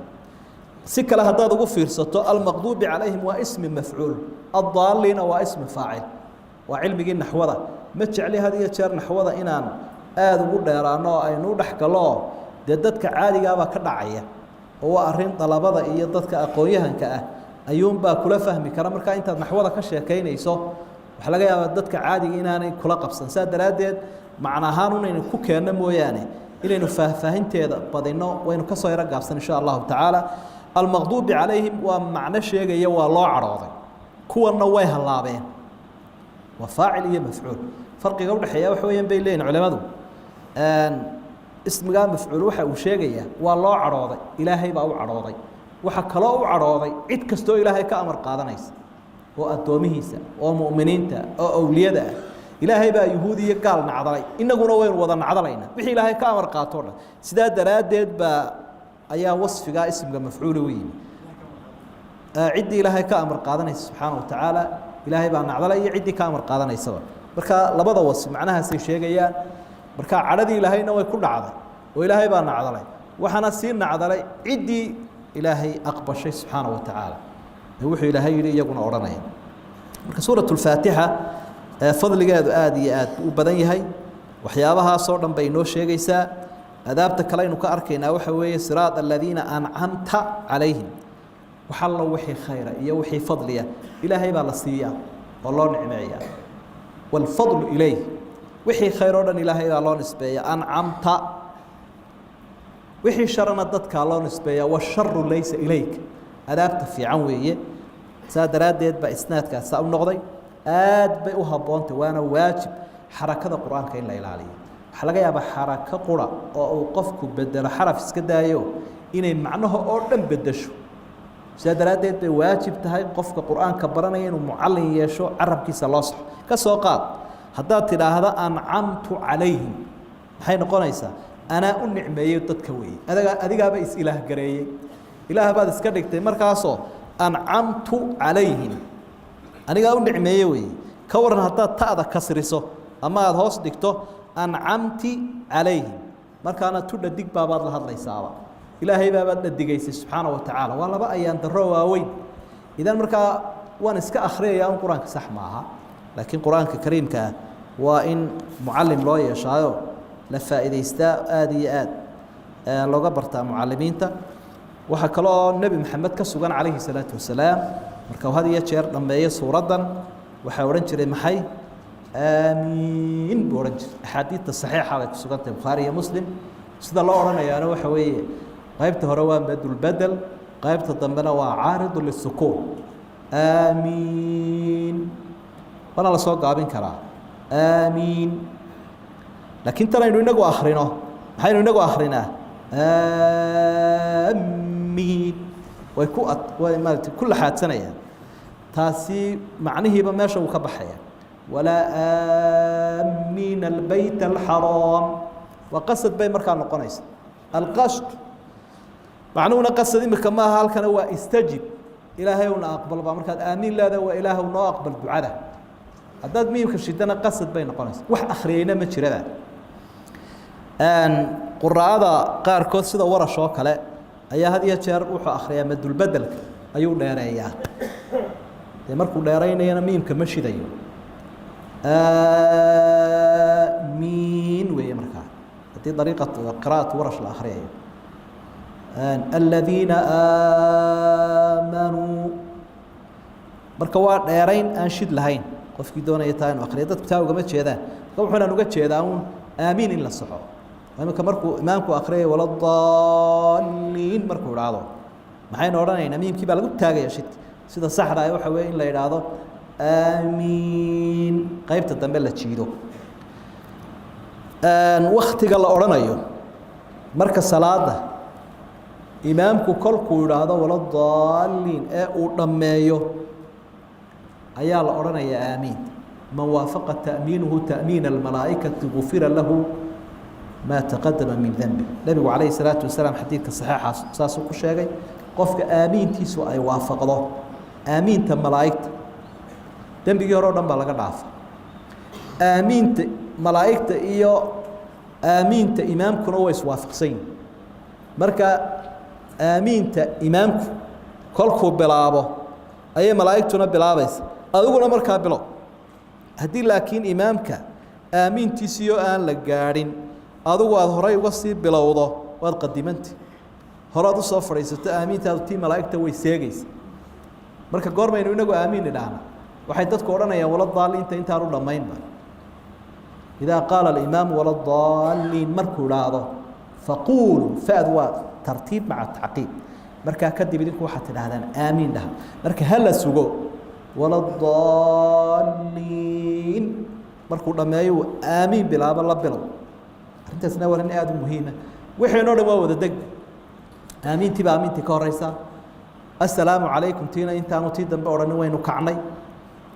si kala hadaad ugu fiirsato al-maghdubi calayhim waa ismi mafcuul ad-dallina waa ismi faa'il وعلمي النحوذة ما تجعلي هذه الشر نحوذة إنان وقول ديرانو أي نودح كلاه ددتك عادي جابا كدعية هو أرين طلبة إيه ددتك أقويها كأه أيوم با كل فهمي كرامك أنت نحوذة كشيء كين يسوع وحلاقي ددتك عادي إنان كل قبص ساد رادد معنا هانون إن كوكي نمو يعني إلى إنه فهمت هذا بدينا وإنه كسر قبص إن شاء الله تعالى المغضوب عليهم ومعنى شيء يوا الله عراضي كوا نواه الله بين وفاعل هي مفعول فرق قول حياه وحويا بين لين علماء اسم قام مفعول وحا وشيغيا والله عراضي الهي با عراضي وحا كلا عراضي عيد كستو الهي كامر قادنيس oo adoomihiisa oo muuminiinta oo awliyada ilaahay baa yahuudiya gaal nacdalay inaguna way wada nacdalayna wixii ilaahay ka amar qaato sida daraadeed ba ayaa wasfiga ismiga mafcuul weyn cid ilaahay ka amar qaadanaysa subhanahu wa ta'ala ilaahay baa nacdalay cid ka amar qaadanaysa marka labada wasi macnahaasay sheegayaan marka cadhadii ilaahayna way ku dhacday oo ilaahay baa nacdalay waxaana sii nacdalay ciddii ilaahay aqbashay subxaana wa tacaala wuxuu ilaahay yidhi iyaguna odhanaya marka suuratu lfaatixa fadligeedu aad iyo aad u badan yahay waxyaabahaasoo dhan bay inoo sheegaysaa adaabta kale aynu ka arkaynaa waxa weeye siraad aladiina ancamta calayhim waxallo wixii khayra iyo wixii fadliya ilaahay baa la siiyaa oo loo nicmeeyaa waalfadlu ilayh wixii khayr oo dhan ilaahay baa loo nisbeeya ancamta wixii sharana dadkaa loo nisbeeya washaru laysa ilayk adaabta fiican weeye saa daraaddeed baa isnaadkaas saa u noqday aad bay u haboontay waana waajib xarakada qur-aanka in la ilaaliyo waxaa laga yaabaa xarako qura oo uu qofku bedelo xaraf iska daayo inay macnaha oo dhan bedesho sidaa daraaddeed bay waajib tahay qofka qur-aanka baranaya inuu mucallin yeesho carabkiisa loo saxo ka soo qaad haddaad tidhaahda ancamtu calayhim maxay noqonaysaa anaa u nicmeeyey dadka weeye adigaaba is-ilaah gareeyey ilaah baad iska dhigtay markaasoo ancamtu calayhim anigaa u nicmeeye weeye ka waran haddaad ta'da kasriso ama aada hoos dhigto ancamti calayhim markaana tu dhadig baabaad la hadlaysaaba ilaahay baabaad dhadigaysay subxaana wa tacaala waa laba ayaan darro waaweyn idan markaa waan iska akhriyayaa un qur-aanka sax maaha laakiin qur-aanka kariimka ah waa in mucallim loo yeeshaayo la faa'iidaystaa aada iyo aad looga bartaa mucallimiinta waxaa kaloo nebi maxamed ka sugan calayhi salaatu wasalaam marka had iyo jeer dhammeeyo suuraddan waxaa odhan jiray maxay aamiin buu odhan jiray axaadiidta saxiixa bay ku sugan tahay bukhaari iyo muslim sida loo odhanayaana waxa weeye qaybta hore waa madulbedel qaybta dambena waa caaridu lisukuun aamiin waana la soo gaabin karaa aamiin laakiin tan aynu inagu akhrino maxaynu inagu akhrinaa aamiin way maaragtay ku laxaadsanayaan taasi macnihiiba meesha uu ka baxaya walaa aamiina albayt alxaraam waa qasad bay markaa noqonaysa alqasd macnuhuna qasad imika maaha halkana waa istajib ilaahay una aqbal baa markaad aamiin leedahay waa ilaahu noo aqbal ducada haddaad miimka shidana qasad bay noqonaysa wax akhriyeyna ma jirada quraa'ada qaarkood sida warash oo kale ayaa had iyo jeer wuxuu akhriyaa madulbedelka ayuu dheereeyaa dee markuu dheeraynayana miimka ma shidayo aamiin weeye markaa haddii dariiqatu qiraa'atu warash la akhriyayo aladiina aamanuu marka waa dheerayn aan shid lahayn qofkii doonaya taa inu akhriya dadku taa ugama jeedaan marka wuxuunaan uga jeedaa uun aamiin in la soxo imika markuu imaamku akriyay waladaalliin markuu idhaahdo maxaynu odhanaynaa miimkii baa lagu taagaya shid sida saxda ah waxa weeye in la idhaahdo aamiin qaybta dambe la jiido waktiga la odhanayo marka salaada imaamku kolkuu idhaahdo waladaalliin ee uu dhammeeyo ayaa la odhanayaa aamiin man waafaqa ta'miinuhu ta'miina almalaa'ikati gufira lahu ما تقدم من ذنبه النبي عليه الصلاة والسلام حديث صحيح ساسو كشيء قفك آمين تيسو أي وافقه آمين تم ملائكة ذنبي يرون دم بلغ ضعف آمين ملائكة إيو آمين إمام كنوا يسوافق سين مركا آمين إمام كلكو بلابه أي ملائكتنا بلابس أقول مركا بلا هدي لكن إمامك آمين تيسيو آن لجارين adigu aad horay uga sii bilowdo waad qadimanti horaad u soo fadhiisato aamiintaadu tii malaa'igta way seegaysa marka goormaynu inagu aamiin idhaahna waxay dadku odhanayaan waladaalliinta intaan u dhammaynba idaa qaala alimaamu waladaalliin markuu idhaahdo faquuluu faad waa tartiib maca tacqiib markaa kadib idinku waxaad tidhahdaan aamiin dhaha marka ha la sugo waladaalliin markuu dhammeeyo aamiin bilaabo la bilow arrintaasna waa arrin aada u muhiima wixeenoo dhan waa wada deg aamiintiiba aamiintii ka horeysa assalaamu calaykum tiina intaanu tii dambe odhanin waynu kacnay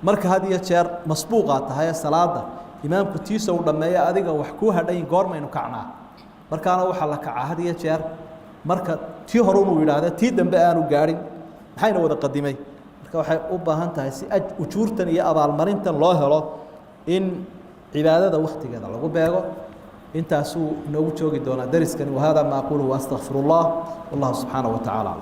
marka had iyo jeer masbuuqaa tahay salaada imaamku tiisa uu dhammeeya adiga wax kuu hadhayn goormaynu kacnaa markaana waxaa la kacaa had iyo jeer marka tii hore inuu yidhaahda tii dambe aanu gaadhin maxayna wada qadimay marka waxay u baahan tahay si ujuurtan iyo abaalmarintan loo helo إن عبادة وقت كذا لو بيجو أنت سو نوجوجي دونا درس كان وهذا ما أقوله وأستغفر الله والله سبحانه وتعالى.